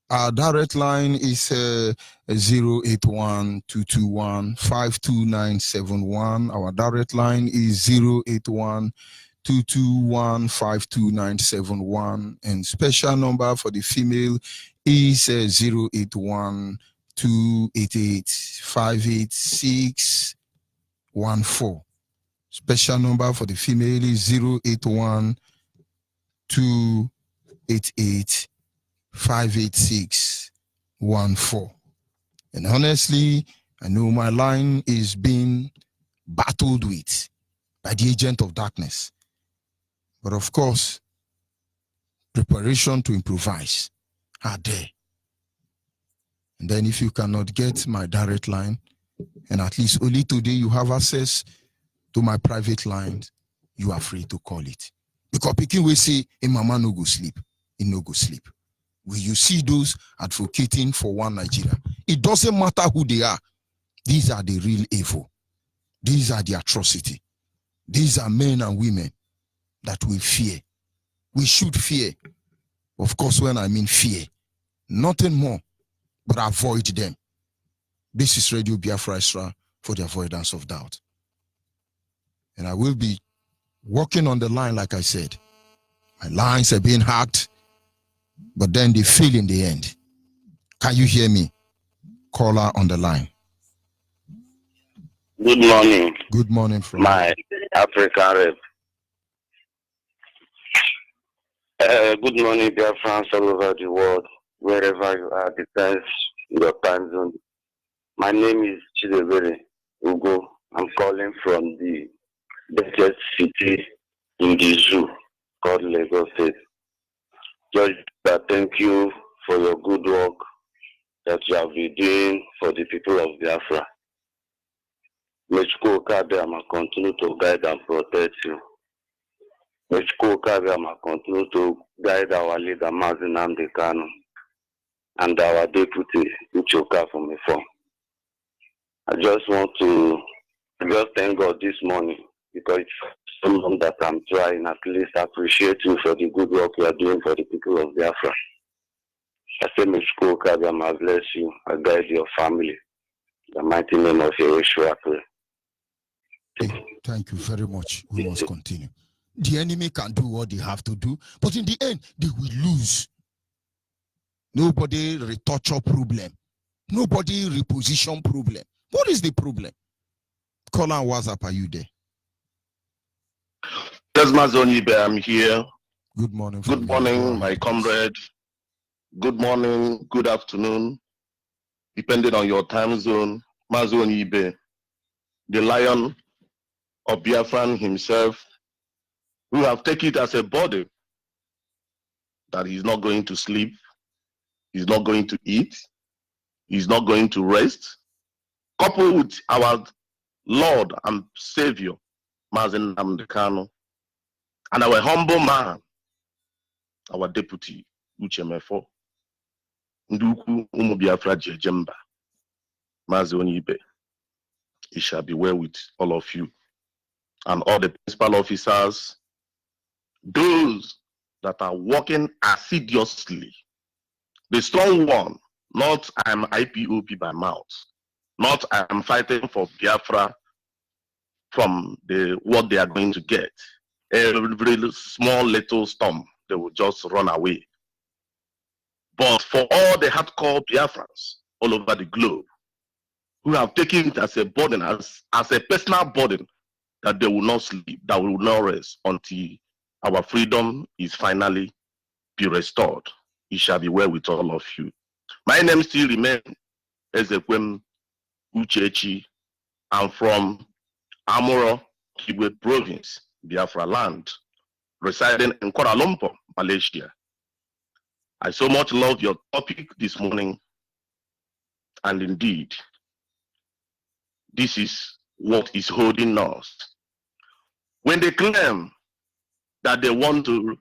Our direct line is 081-221-52971. Our direct line is 081-221-52971. And special number for the female is 081-288-58614. Special number for the female is 081-288-58614. And honestly, I know my line is being battled with by the agent of darkness. But of course, preparation to improvise are there. And then if you cannot get my direct line, and at least only today you have access to my private line, you are free to call it. Because people will say, a mama no go sleep, he no go sleep. Will you see those advocating for one Nigeria? It doesn't matter who they are. These are the real evil. These are the atrocity. These are men and women that we fear. We should fear. Of course, when I mean fear, nothing more but avoid them. This is Radio Biafra Extra for the avoidance of doubt. And I will be working on the line, like I said. My lines are being hacked, but then they fail in the end. Can you hear me? Caller on the line. Good morning. Good morning from my African rep. Good morning, dear friends all over the world, wherever you are, depends your time zone. My name is Chidebere Ugo. I'm calling from the biggest city in the zoo called Lagos State. Judge, thank you for your good work that you have been doing for the people of Biafra. May Chukwuka continue to guide and protect you. May Chukwuka continue to guide our leader, Mazi Nnamdi Kanu, and our deputy, Uchoka from Ifon. I just want to thank God this morning because it's so long that I'm trying. At least I appreciate you for the good work you are doing for the people of Biafra. I say, may Chukwuka bless you and guide your family. The mighty name of Yeshua. Thank you very much. We must continue. The enemy can do what they have to do, but in the end, they will lose. Nobody retoucher problem. Nobody reposition problem. What is the problem? Call on WhatsApp, are you there? Yes, Onyibe, I'm here. Good morning. Good morning, my comrade. Good morning, good afternoon, depending on your time zone. Onyibe, the lion of Biafran himself, who have taken it as a body that he's not going to sleep, he's not going to eat, he's not going to rest, coupled with our Lord and Savior, Mazi Nnamdi Kanu, and our humble man, our deputy, Uchemefo, Nduku Umu Biafra Jejemba, Mazi Onyibe. It shall be well with all of you and all the principal officers, those that are working assiduously. The strong one, not I'm IPOP by mouth, not I'm fighting for Biafra from what they are going to get. Every small little storm, they will just run away. But for all the hardcore Biafrans all over the globe, who have taken it as a burden, as a personal burden, that they will not sleep, that will not rest until our freedom is finally be restored. It shall be well with all of you. My name still remains Ezekwem Uchechi. I'm from Amuro, Kibwe Province, Biafra land, residing in Kuala Lumpur, Malaysia. I so much love your topic this morning, and indeed, this is what is holding us. When they claim that they want to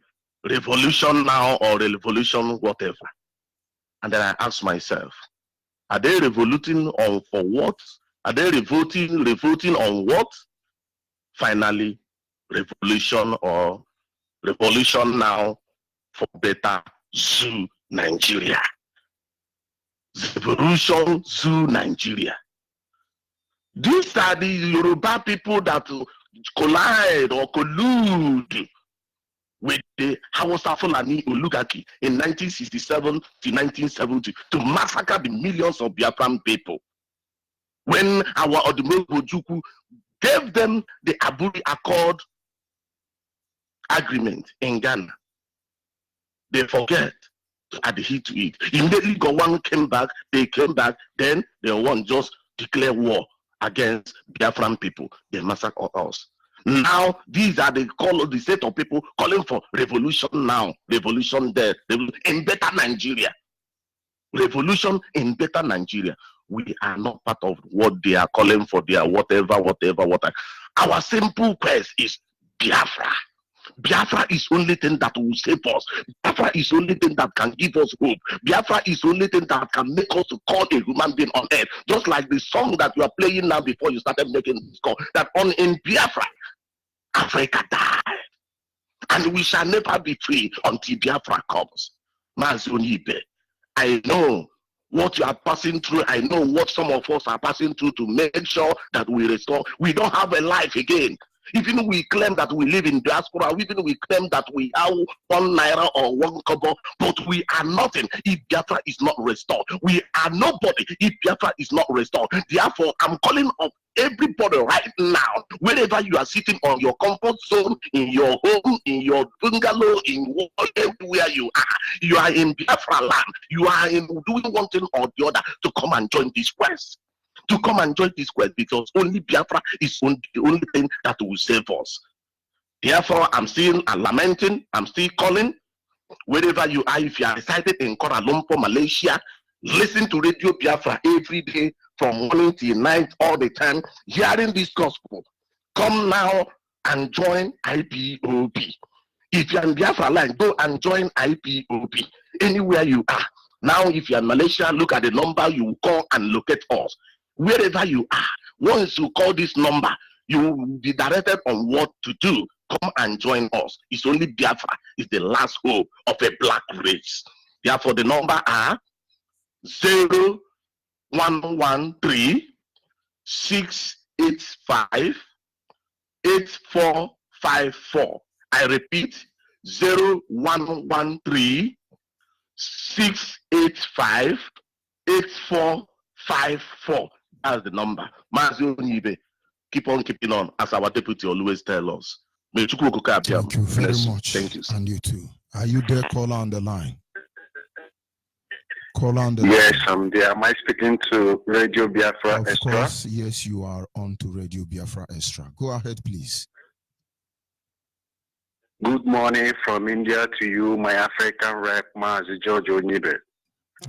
revolution now or revolution whatever. And then I ask myself, are they revoluting on for what? Are they revolting on what? Finally, revolution or revolution now for better zoo Nigeria. Revolution zoo Nigeria. These are the Yoruba people that collide or collude with the Hausa Fulani Olugaki in 1967 to 1970 to massacre the millions of Biafran people. When our Odumegwu Ojukwu gave them the Aburi Accord agreement in Ghana, they forget to adhere to it. Immediately Gowon came back, then they want just declare war against Biafran people. They massacre us. Now, these are the set of people calling for revolution now, revolution there, in better Nigeria. Revolution in better Nigeria. We are not part of what they are calling for their whatever. Our simple quest is Biafra. Biafra is only thing that will save us. Biafra is only thing that can give us hope. Biafra is only thing that can make us to call a human being on earth. Just like the song that you are playing now before you started making this call, that in Biafra, Africa died. And we shall never be free until Biafra comes. Onyibe, I know what you are passing through. I know what some of us are passing through to make sure that we restore. We don't have a life again. Even we claim that we live in diaspora, even we claim that we have 1 naira or 1 kobo, but we are nothing if Biafra is not restored. We are nobody if Biafra is not restored. Therefore, I'm calling on everybody right now, wherever you are sitting on your comfort zone, in your home, in your bungalow, in everywhere you are in Biafra land. You are in doing one thing or the other to come and join this quest. To come and join this quest, because only Biafra is the only thing that will save us. Therefore, I'm still lamenting, I'm still calling, wherever you are, if you are residing in Kuala Lumpur, Malaysia, listen to Radio Biafra every day from morning till night, all the time, hearing this gospel. Come now and join IPOB. If you are in Biafra line, go and join IPOB anywhere you are. Now, if you are in Malaysia, look at the number, you call and locate us. Wherever you are, once you call this number, you will be directed on what to do. Come and join us. It's only Biafra is the last hope of a black race. Therefore, the number are 0113 685 8454. I repeat, 0113 685 8454. That's the number. Onyibe, keep on keeping on, as our deputy always tell us. Thank you very much. Thank you. And you too. Are you there, caller on the line? Caller on the line. Yes, I'm there. Am I speaking to Radio Biafra Of Extra? course, yes, you are on to Radio Biafra Extra. Go ahead, please. Good morning from India to you, my African rep, Mazi George Onyibe.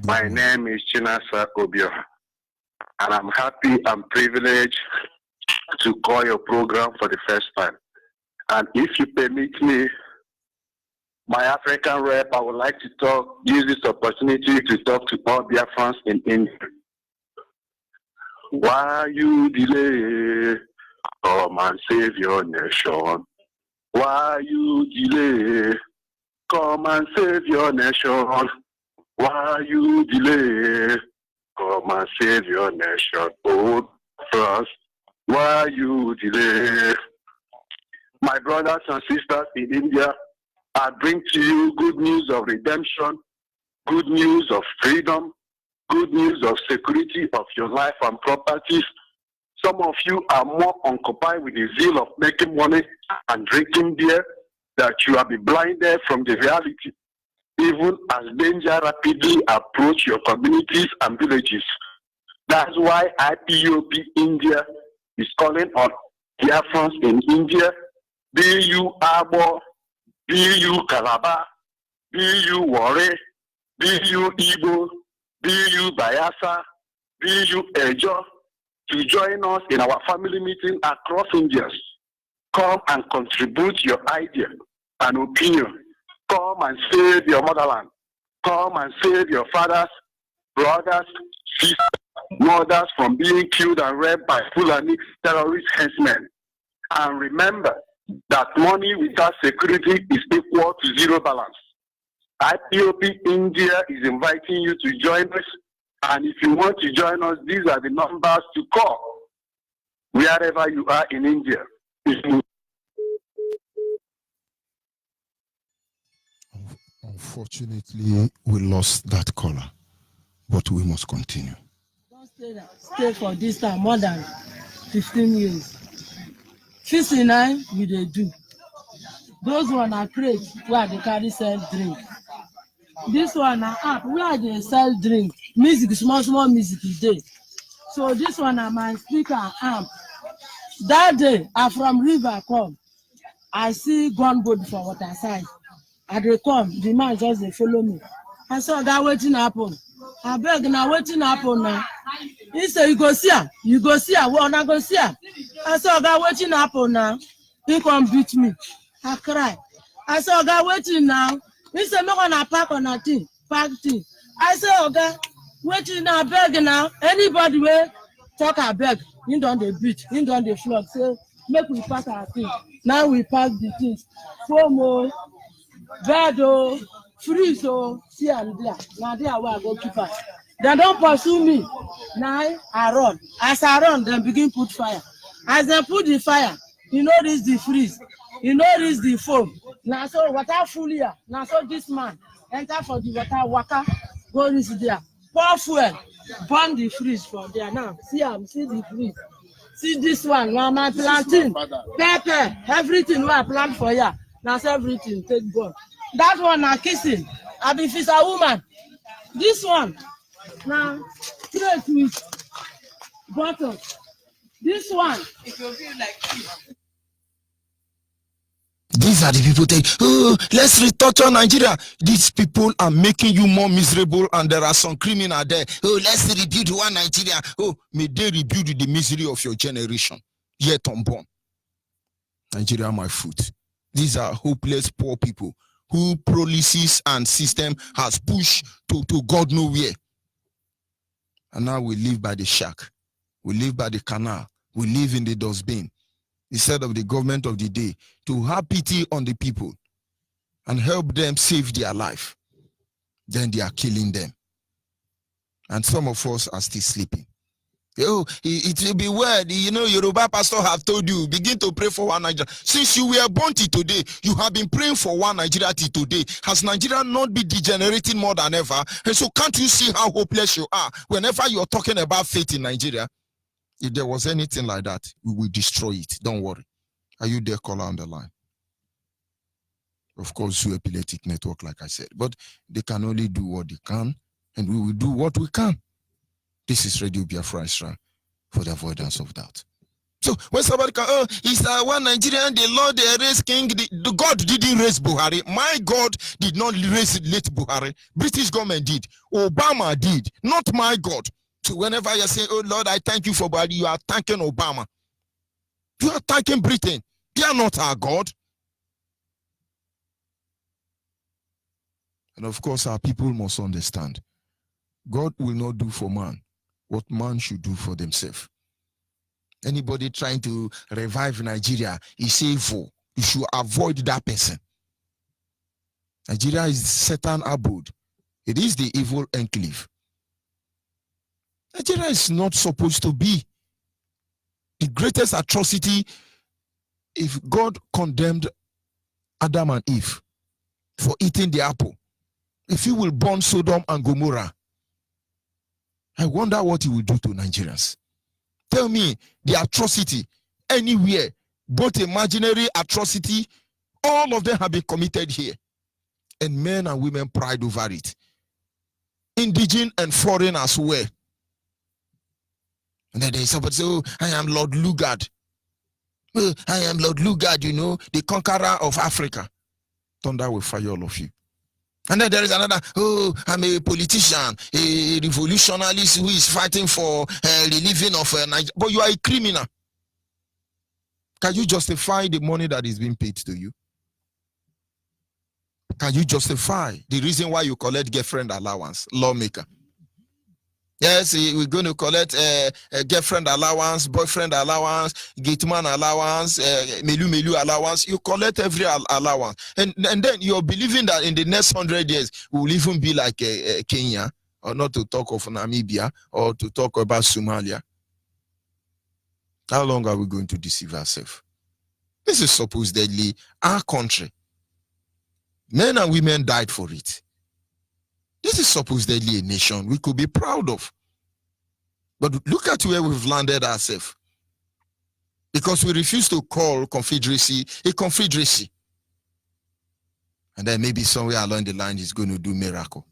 My name is Chinasa Obioha, and I'm happy and privileged to call your program for the first time. And if you permit me, my African rep, I would like to use this opportunity to talk to all Biafrans in India. Why you delay? Come and save your nation. Why you delay? Come and save your nation. Why you delay? Come and save your nation. Oh, France, why you delay? My brothers and sisters in India, I bring to you good news of redemption, good news of freedom, good news of security of your life and properties. Some of you are more occupied with the zeal of making money and drinking beer that you have been blinded from the reality, even as danger rapidly approach your communities and villages. That's why IPOB India is calling on Biafrans in India, BU Abo, BU Calabar, BU Warri, BU Igbo, BU Bayelsa, BU Ejo, to join us in our family meeting across India. Come and contribute your idea and opinion. come and save your motherland. Come and save your fathers, brothers, sisters, mothers from being killed and raped by Fulani terrorist henchmen. And remember that money without security is equal to zero balance. IPOP India is inviting you to join us. And if you want to join us, these are the numbers to call wherever you are in India. Unfortunately, we lost that caller, but we must continue. Don't stay for this time more than 15 years. 59 we dey do. Those one are crates where they carry sell drink. This one are app where they sell drink. Music, small music is there. So this one are my speaker amp. That day, I from river come. I see gunboat for water side. I dey come, the man just dey follow me. I saw that waiting happen. I beg now waiting happen now. He say you go see her, well I go see her. I saw that waiting happen now. He come beat me. I cry. I saw that waiting now. He say no gonna pack on a thing, pack thing. I say okay, waiting now, beg now. Anybody will talk I beg. He don dey beat, he don dey flog. Say make we pack our thing. Now we pack the things. FOMO. Bed oh, freeze oh, see and there. Now there where I go keep her. They don't pursue me. Now I run. As I run, then begin put fire. As they put the fire, you know this the freeze. You know this the foam. Now so water full here. Now so this man enter for the water, waka, go reach there. Pour fuel, burn the freeze from there. Now see the freeze. See this one, mama planting, pepper, everything we I plant for here. Now everything take burn. That one now kissing. I be if it's a woman. This one now straight with bottle. This one. It will be like this. These are the people think, oh, let's restructure Nigeria. These people are making you more miserable, and there are some criminals there. Oh, let's rebuild one Nigeria. Oh, may they rebuild the misery of your generation, yet unborn. Nigeria, my foot. These are hopeless poor people who policies and system has pushed to God nowhere. And now we live by the shack. We live by the canal. We live in the dustbin. Instead of the government of the day to have pity on the people and help them save their life, then they are killing them. And some of us are still sleeping. Oh, it will be weird. You know, Yoruba pastor have told you, begin to pray for one Nigeria. Since you were born till today, you have been praying for one Nigeria till today. Has Nigeria not been degenerating more than ever? And so can't you see how hopeless you are whenever you're talking about faith in Nigeria? If there was anything like that, we will destroy it. Don't worry. Are you there, caller on the line? Of course, Zoo Epileptic Network, like I said. But they can only do what they can, and we will do what we can. This is Radio Biafra for the avoidance of doubt. So when somebody can, oh, it's one Nigerian, the Lord, the raised king, the God didn't raise Buhari. My God did not raise late Buhari. British government did. Obama did. Not my God. So whenever you say, oh Lord, I thank you for Buhari, you are thanking Obama. You are thanking Britain. They are not our God. And of course, our people must understand. God will not do for man what man should do for themselves. Anybody trying to revive Nigeria is evil. You should avoid that person. Nigeria is Satan abode. It is the evil enclave. Nigeria is not supposed to be. The greatest atrocity, if God condemned Adam and Eve for eating the apple, if he will burn Sodom and Gomorrah, I wonder what he will do to Nigerians. Tell me the atrocity anywhere, both imaginary atrocity, all of them have been committed here. And men and women pride over it. Indigenous and foreign as well. And then there's somebody say, oh, I am Lord Lugard. Oh, I am Lord Lugard, you know, the conqueror of Africa. Thunder will fire all of you. And then there is another, oh, I'm a politician, a revolutionalist who is fighting for relieving of Nigeria. But you are a criminal. Can you justify the money that is being paid to you? Can you justify the reason why you collect girlfriend allowance, lawmaker? Yes, we're going to collect a girlfriend allowance, boyfriend allowance, gateman allowance, melu allowance. You collect every allowance. And then you're believing that in the next 100 years, we'll even be like Kenya, or not to talk of Namibia, or to talk about Somalia. How long are we going to deceive ourselves? This is supposedly our country. Men and women died for it. This is supposedly a nation we could be proud of. But look at where we've landed ourselves. Because we refuse to call confederacy a confederacy. And then maybe somewhere along the line it's going to do miracle.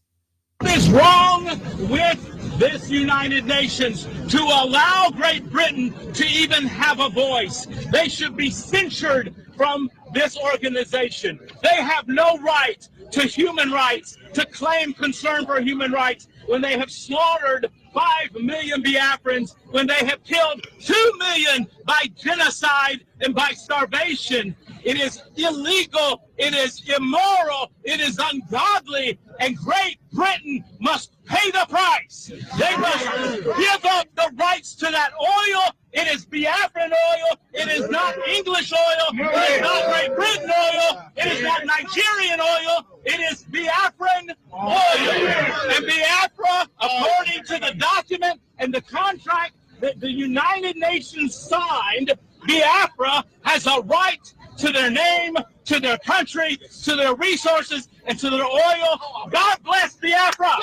What is wrong with this United Nations to allow Great Britain to even have a voice? They should be censured from this organization. They have no right to human rights, to claim concern for human rights when they have slaughtered 5 million Biafrans, when they have killed 2 million by genocide and by starvation. It is illegal, it is immoral, it is ungodly, and Great Britain must pay the price. They must give up the rights to that oil. It is Biafran oil. It is not English oil. It is not Great Britain oil. It is not Nigerian oil. It is Biafran oil. And Biafra, according to the document and the contract that the United Nations signed, Biafra has a right to their name, to their country, to their resources, and to their oil. God bless Biafra.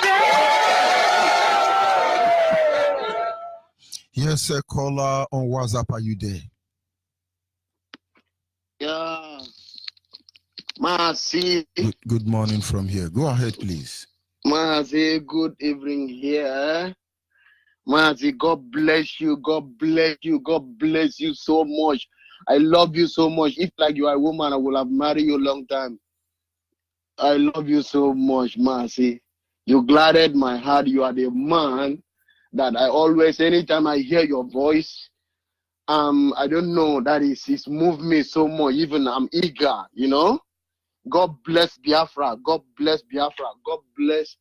Yes, sir. Caller on WhatsApp, are you there? Yeah. Mercy. Good morning from here. Go ahead, please. Mercy, good evening here. Mercy, God bless you. God bless you. God bless you so much. I love you so much. If like you are a woman, I would have married you a long time. I love you so much, Mercy. You gladdened my heart. You are the man that I always, anytime I hear your voice, I don't know, that it's moved me so much. Even I'm eager, you know. God bless Biafra. God bless Biafra. God bless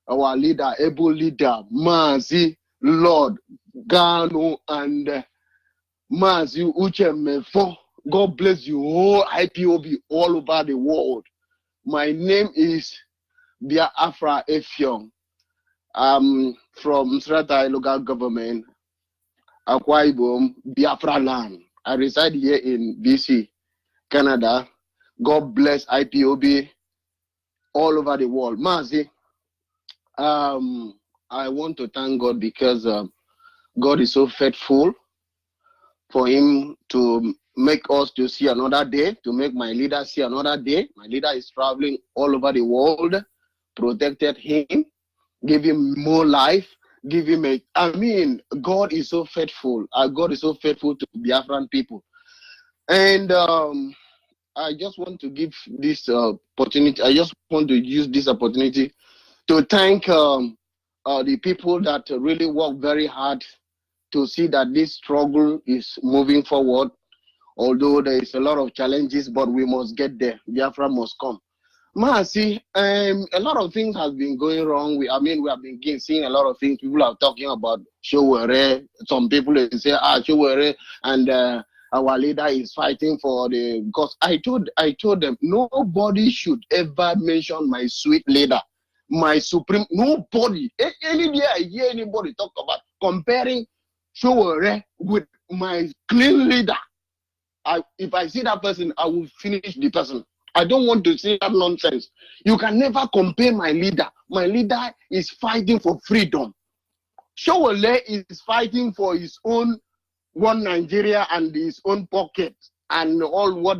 our leader, able leader, Mercy, Lord, Gano, and Mercy Uche Mefo. God bless you, whole IPOB all over the world. My name is Biafra Effiong. I'm from Sratai local government, Akwa Ibom, Biafra land. I reside here in BC, Canada. God bless IPOB all over the world. Mercy, I want to thank God because God is so faithful for him to make us to see another day, to make my leader see another day. My leader is traveling all over the world, protected him, give him more life, give him God is so faithful. God is so faithful to Biafran people. And I just want to give this opportunity, I just want to use this opportunity to thank the people that really work very hard to see that this struggle is moving forward. Although there is a lot of challenges, but we must get there. Biafra must come. Mercy, a lot of things have been going wrong. We have been seeing a lot of things. People are talking about Showere. Some people say, Showere, and our leader is fighting for the. Because I told them nobody should ever mention my sweet leader, my supreme. Nobody. Any day I hear anybody talk about comparing Showere with my clean leader, if I see that person, I will finish the person. I don't want to say that nonsense. You can never compare my leader. My leader is fighting for freedom. Showole is fighting for his own one Nigeria and his own pocket and all what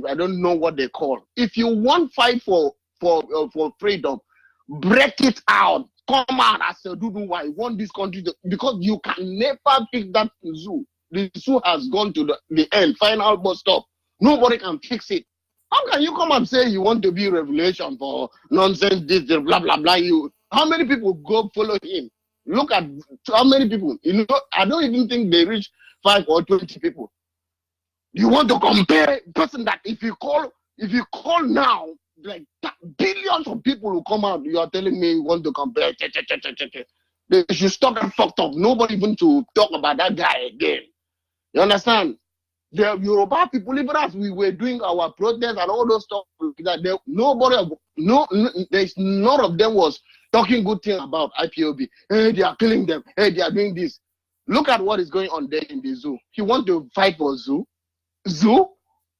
I don't know what they call. If you want fight for freedom, break it out. Come out as a Dudu. I want this country because you can never pick that zoo. The zoo has gone to the end, final bus stop. Nobody can fix it. How can you come and say you want to be revelation for nonsense, this, blah, blah, blah? How many people go follow him? Look at how many people. I don't even think they reach 5 or 20 people. You want to compare a person that if you call now, like billions of people will come out. You are telling me you want to compare. They should stop that fucked up. Nobody even to talk about that guy again. You understand? The Yoruba people, even as we were doing our protest and all those stuff, that there's none of them was talking good thing about IPOB. Hey, they are killing them. Hey, they are doing this. Look at what is going on there in the zoo. You want to fight for zoo? Zoo?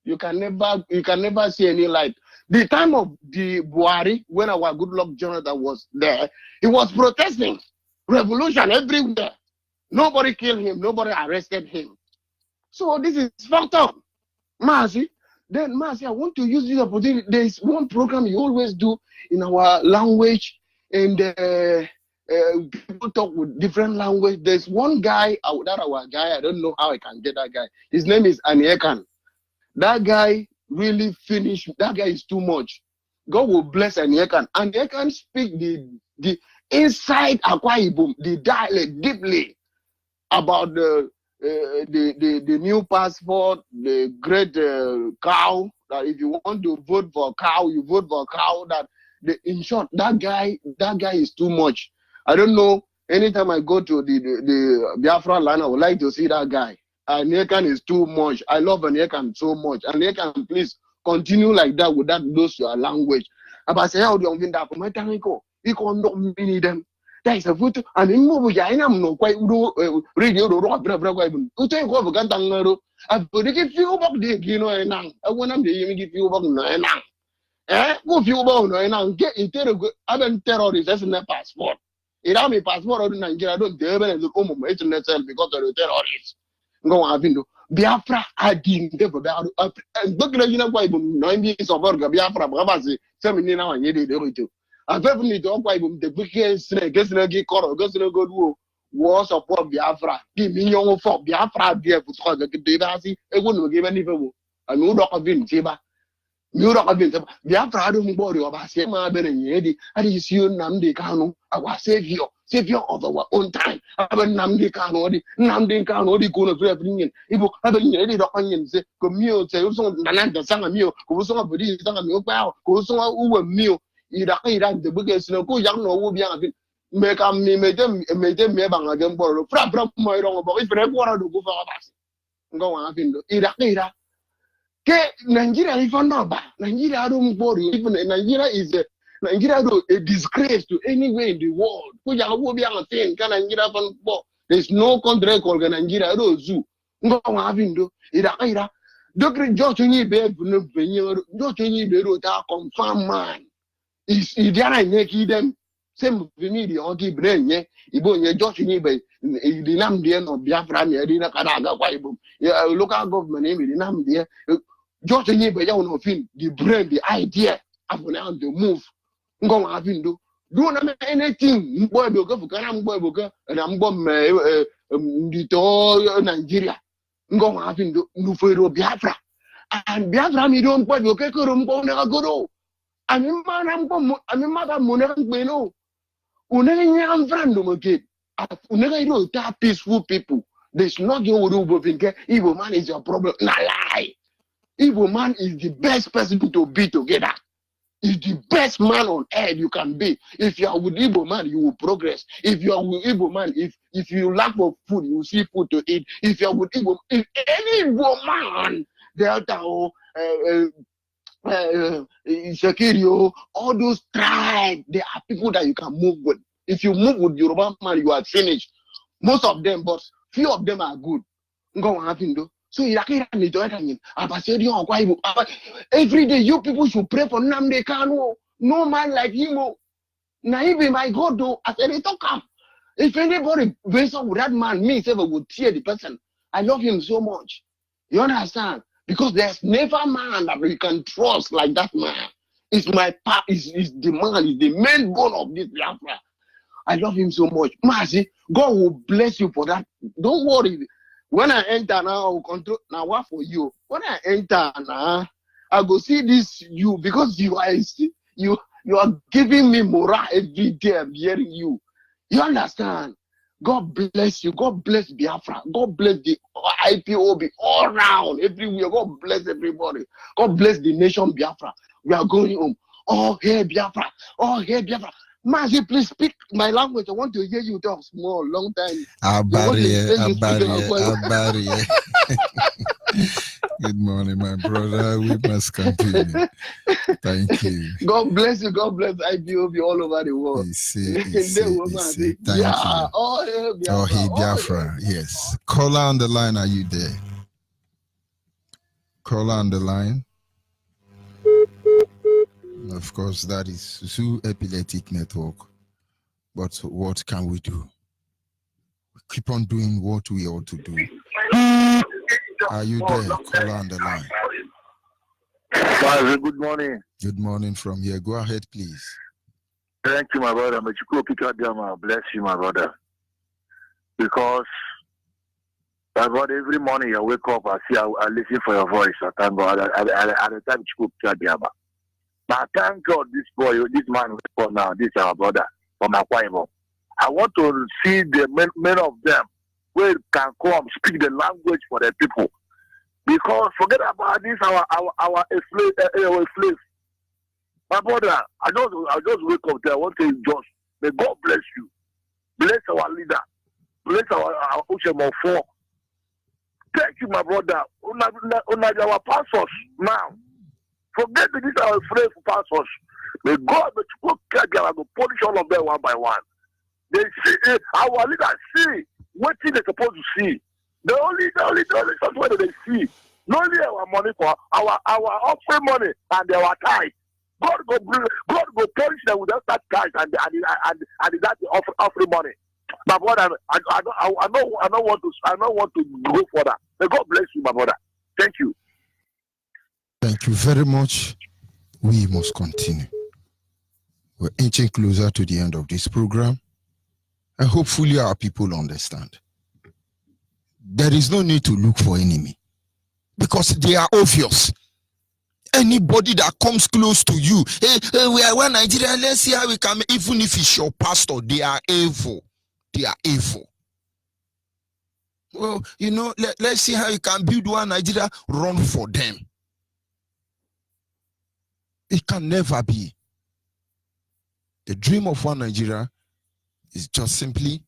You can never see any light. The time of the Buhari, when our good luck Jonathan was there, he was protesting. Revolution everywhere. Nobody killed him. Nobody arrested him. So this is fucked up. Mercy. Then Mercy, I want to use this opportunity. There's one program you always do in our language, and people talk with different language. There's one guy, that our guy, I don't know how I can get that guy. His name is Anyekan. That guy really finished. That guy is too much. God will bless Anyekan. Anyekan speak the inside Akwa Ibom, the dialect deeply about the new passport, the great cow. That if you want to vote for a cow, you vote for a cow. In short, that guy is too much. I don't know. Anytime I go to the Biafra land, I would like to see that guy. Anyekan is too much. I love Anyekan so much. Anyekan, please continue like that with that those your language. About say how do you that for my tango? You can't mean them. That is a photo. And in move ya ina no quite radio do rock bra bra even. Uto ko ga tangaro. I put it few back the gino enang. I want am the give you back no enang. Go few back no enang. Get interro aben terrorist as na passport. Ira me passport or Nigeria don't debe and look home internet self because of the terrorists. Go on vindo. Biafra adin de ba dokle yina kwa ibum no mbi so borga Biafra ba se semini na wanye de rojo. Afefuni to kwa ibum de bike sne gesne gi koro gesne go duo wo support Biafra ki mi yon for Biafra de fu so ga de ba si e go no ge ba ni fe wo anu do ko vin ti ba mi do ko vin ti ba Biafra do mu bori oba se ma be nye di adi si yo Nnamdi Kanu our savior of our own time. Aben Nnamdi Kanu di kono so everything. Ibo aben nye di do anyen se ko mio se so nananda sanga mio ko so ngabodi sanga mio pa ko so uwe mio ida de buge sino ko yang no wo bia afin me kam mi me banga dem boro fra mo ro bo ifre ko ra do go fa basi ngo wa afin do ida ke Nigeria ifanda ba Nigeria do mboro even Nigeria is a disgrace to anywhere in the world. There's no country called Nigeria. Zoo. Dr. Onyibe confirm man. Is Idiana Neki them same media on the brain, yeah. Ibonye George Onyibe, the name there no Biafra, Medina Kanaga, local government name, the name there. George Onyibe, you know, the brain, the idea of the move. Ngo avindo do na anything boy be go fukana boy boga na mbo ndito Nigeria ngo avindo nu fero Biafra and Biafra mi don boy be ko ro mbo na goro ami ma ba mo na gbe no unenya amfrando mo ke unega iro ta peaceful people. There's nothing we do think Igbo man is your problem. Na lie. Igbo man is the best person to be together. Is the best man on earth you can be. If you are with Igbo man, you will progress. If you are with Igbo man, if you lack of food, you will see food to eat. If you are with Igbo, if any Igbo man, Delta or Shakiri, all those tribes, they are people that you can move with. If you move with Yoruba man, you are finished. Most of them, but few of them are good. Go on, having though. So every day you people should pray for Nnamdi Kanu. No man like him. Now even my God though, I said it come. If anybody based on that man, me say would tear the person. I love him so much. You understand? Because there's never a man that we can trust like that man. It's my part, is the man, is the main goal of this Biafra. I love him so much. Mercy, God will bless you for that. Don't worry. When I enter now, I will control. Now, what for you? When I enter now, I go see this you because you are giving me morale every day. I'm hearing you. You understand? God bless you. God bless Biafra. God bless the IPOB all around, everywhere. God bless everybody. God bless the nation Biafra. We are going home. Oh, hey, Biafra. Oh, hey, Biafra. Mazi, please speak my language. I want to hear you talk small, long time. Abarie. Good morning, my brother. We must continue. Thank you. God bless you. God bless IBOB all over the world. Thank you. Oh, hey, Biafra. Oh, hey, Biafra. Yes. Caller on the line. Are you there? Caller on the line. Of course, that is Zoo Epileptic Network. But what can we do? We keep on doing what we ought to do. Are you there? Caller on the line. Good morning. Good morning from here. Go ahead, please. Thank you, my brother. Bless you, my brother. Because, my brother, every morning I wake up, I listen for your voice. I thank God. At the time, but thank God, this man who is now, this is our brother from Akwa. I want to see the men of them where can come speak the language for the people. Because forget about this, our slaves. My brother, I just wake up there. I want to just may God bless you, bless our leader, bless our Ushemofo. Thank you, my brother. Our pastors now. Forget that these are afraid for pastors. May God will punish all of them one by one. They see our leaders see what they're supposed to see. The only something that they see. Not only our money for our offering money and our tithe. God go punish them with that tithe and that offering money. My brother, I don't want to go further. May God bless you, my brother. Thank you. Thank you very much. We must continue. We're inching closer to the end of this program, and hopefully our people understand. There is no need to look for enemy because they are obvious. Anybody that comes close to you, hey, we are one Nigeria, let's see how we can, even if it's your pastor, they are evil. They are evil. Well, let's see how you can build one Nigeria, run for them. It can never be. The dream of one Nigeria is just simply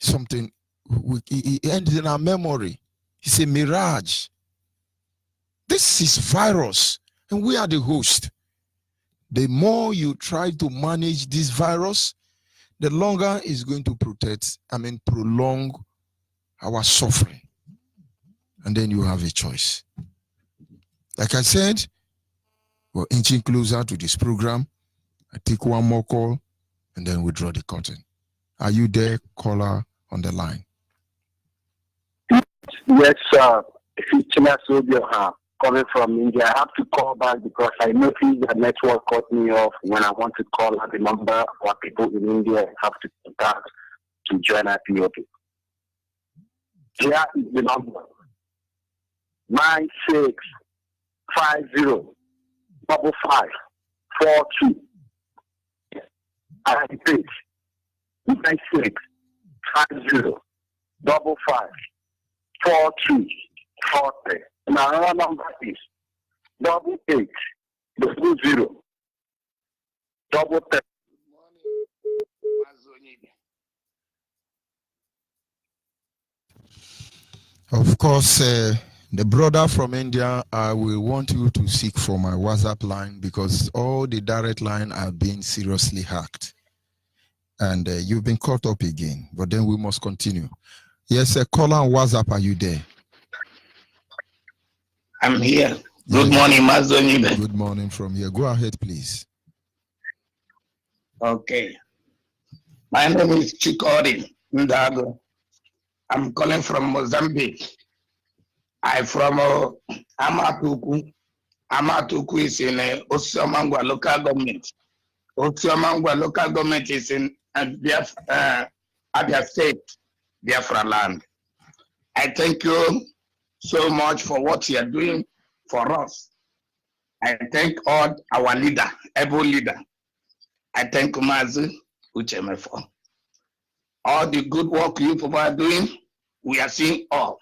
something, it ends in our memory. It's a mirage. This is virus, and we are the host. The more you try to manage this virus, the longer it's going to prolong our suffering. And then you have a choice. Like I said, we're inching closer to this program. I take one more call, and then we draw the curtain. Are you there, caller on the line? Yes, sir. It's calling from India. I have to call back because I noticed the network cut me off when I want to call out the number for people in India have to contact to join IPOP. Here is the number: 9650 5542. I repeat, 9650 5542. And another number is 8800 10. Of course, the brother from India, I will want you to seek for my WhatsApp line because all the direct line have been seriously hacked. And you've been caught up again, but then we must continue. Yes, caller on WhatsApp, are you there? I'm here. Good morning, Onyibe. Good morning from here. Go ahead, please. Okay. My name is Chikori Ndago. I'm calling from Mozambique. I'm from Amatuku. Amatuku is in Osiomangwa local government. Osiomangwa local government is in Abia State, Biafra land. I thank you so much for what you are doing for us. I thank all our leader, every leader. I thank Mazi Ucheme for all the good work you people are doing. We are seeing all.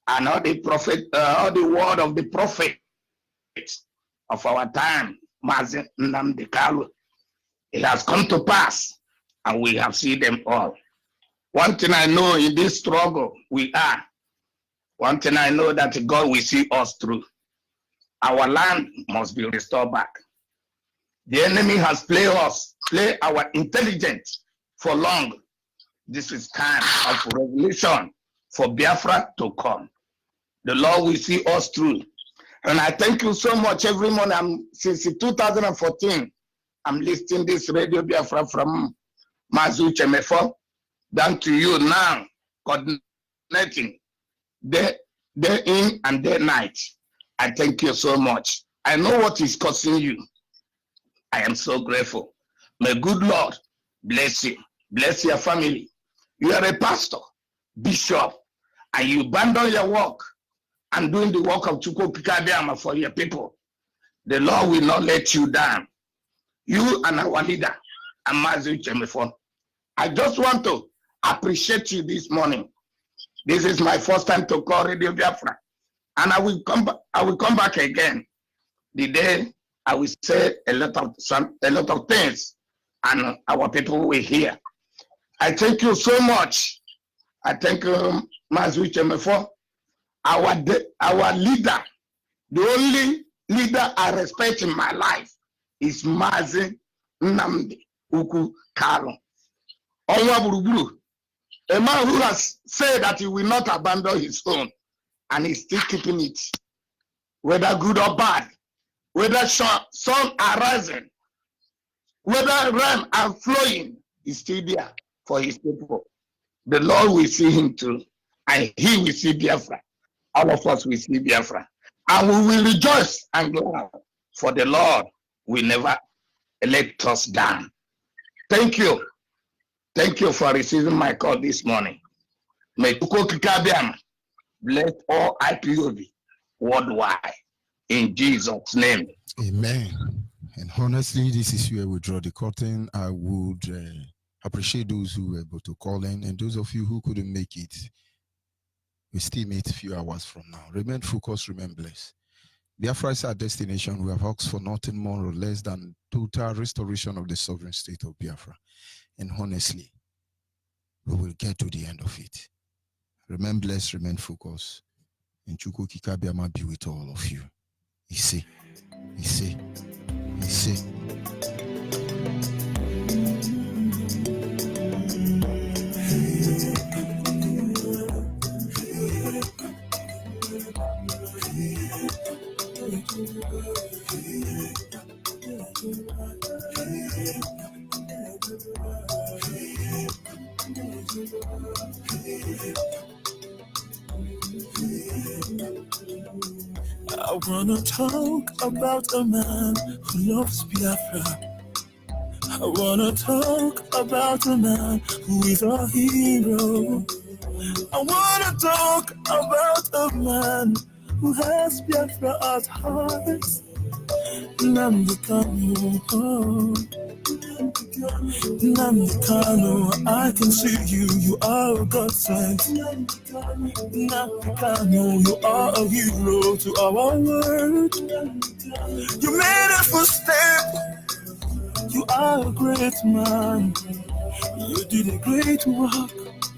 And all the prophet, all the word of the prophet of our time Mazi Nnamdi Kanu. It has come to pass, and we have seen them all. One thing I know in this struggle we are, one thing I know that God will see us through. Our land must be restored back. The enemy has played our intelligence for long. This is time of revolution for Biafra to come. The Lord will see us through. And I thank you so much every morning. Since 2014, I'm listening this Radio Biafra from Mazu Chemefo down to you now, coordinating day in and day night. I thank you so much. I know what is causing you. I am so grateful. May good Lord bless you. Bless your family. You are a pastor, bishop, and you abandon your work and doing the work of Chukwu Kikabiama for your people. The Lord will not let you down. You and our leader, Amazu Chemefon. I just want to appreciate you this morning. This is my first time to call Radio Biafra. And I will come back again the day I will say a lot of things, and our people will hear. I thank you so much. I thank Mazu Chemefo, our leader. The only leader I respect in my life is Mazi Nnamdi Kanu. Onwa Buruburu, a man who has said that he will not abandon his own, and he's still keeping it, whether good or bad, whether sun are rising, whether rain are flowing, he's still there for his people. The Lord will see him too, and he will see Biafra. All of us will see Biafra. And we will rejoice and glad, for the Lord will never let us down. Thank you. Thank you for receiving my call this morning. May Chukwu Kikabiama bless all IPOB worldwide. In Jesus' name. Amen. And honestly, this is where we draw the curtain. I would appreciate those who were able to call in, and those of you who couldn't make it, we still meet a few hours from now. Remain focused, remain blessed. Biafra is our destination. We have asked for nothing more or less than total restoration of the sovereign state of Biafra. And honestly, we will get to the end of it. Remain blessed, remain focused. And Chukwu Kikabiama be with all of you. Ise. I wanna talk about a man who loves Biafra. I wanna talk about a man who is a hero. I wanna talk about a man who has Biafra at heart. Nnamdi Kanu, Nnamdi Kanu, I can see you, you are a godsend. Nnamdi Kanu, you are a hero to our world. You made a footstep, you are a great man. You did a great work,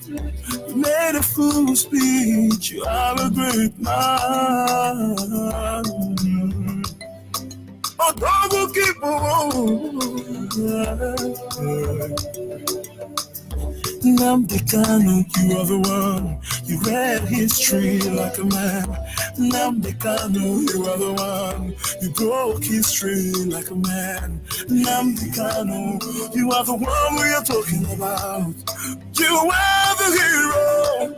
you made a full speech, you are a great man. Oh, double keep Nnamdi Kanu, you are the one. You read history like a man. Nnamdi Kanu, you are the one. You broke history like a man. Nnamdi Kanu, you are the one we are talking about. You are the hero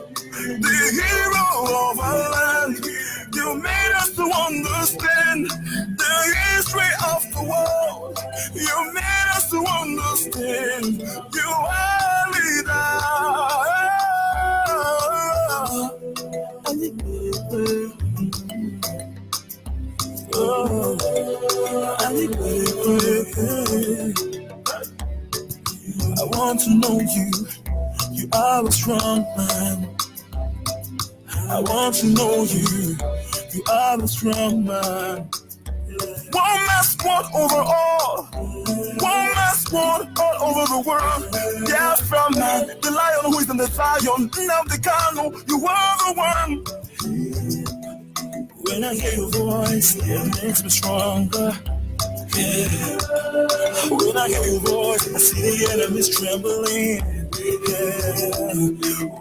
of our land. You made us to understand the history of the world. You made us to understand you are leader. I want to know you. You are a strong man. I want to know you. You are a strong man. One mass one over all. One mass one all over the world. Biafra man, the lion who is in the Zion. Now the Kano, you are the one. When I hear your voice, it makes me stronger. Yeah. When I hear your voice, I see the enemies trembling. Yeah.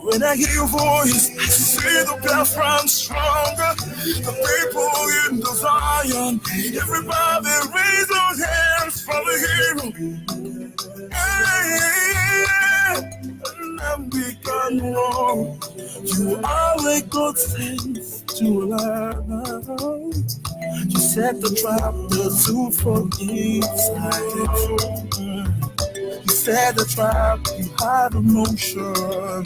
When I hear your voice, I see the Biafran stronger. The people in the Zion, everybody raise your hands for the hero. Hey, and I'm becoming wrong. You are a good sense to learn. You set the trap, the two from inside. You set the trap, you had emotion.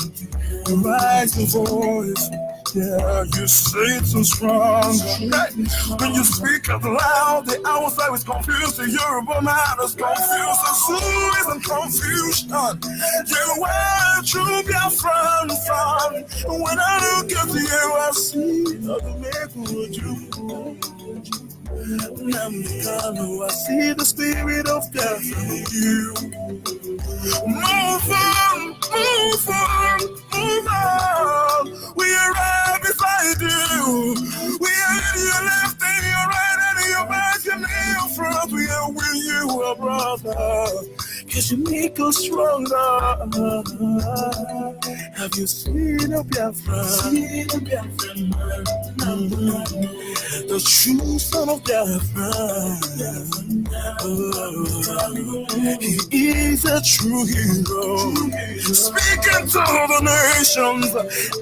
You rise your voice, yeah, you say it so strong. Hey, when you speak out loud, the outside is confused, the Yoruba man is confused, the Zulu is in confusion. You are a true Biafran fan. When I look at you, I see other people you. I see the spirit of death in you. Move on, move on, move on. We are right beside you. We are in your left and your right and your back and your front. We are with you, our brother. Cause you make us stronger. Have you seen a Biafra? The true son of Biafra. He is a true hero. Speaking to the nations.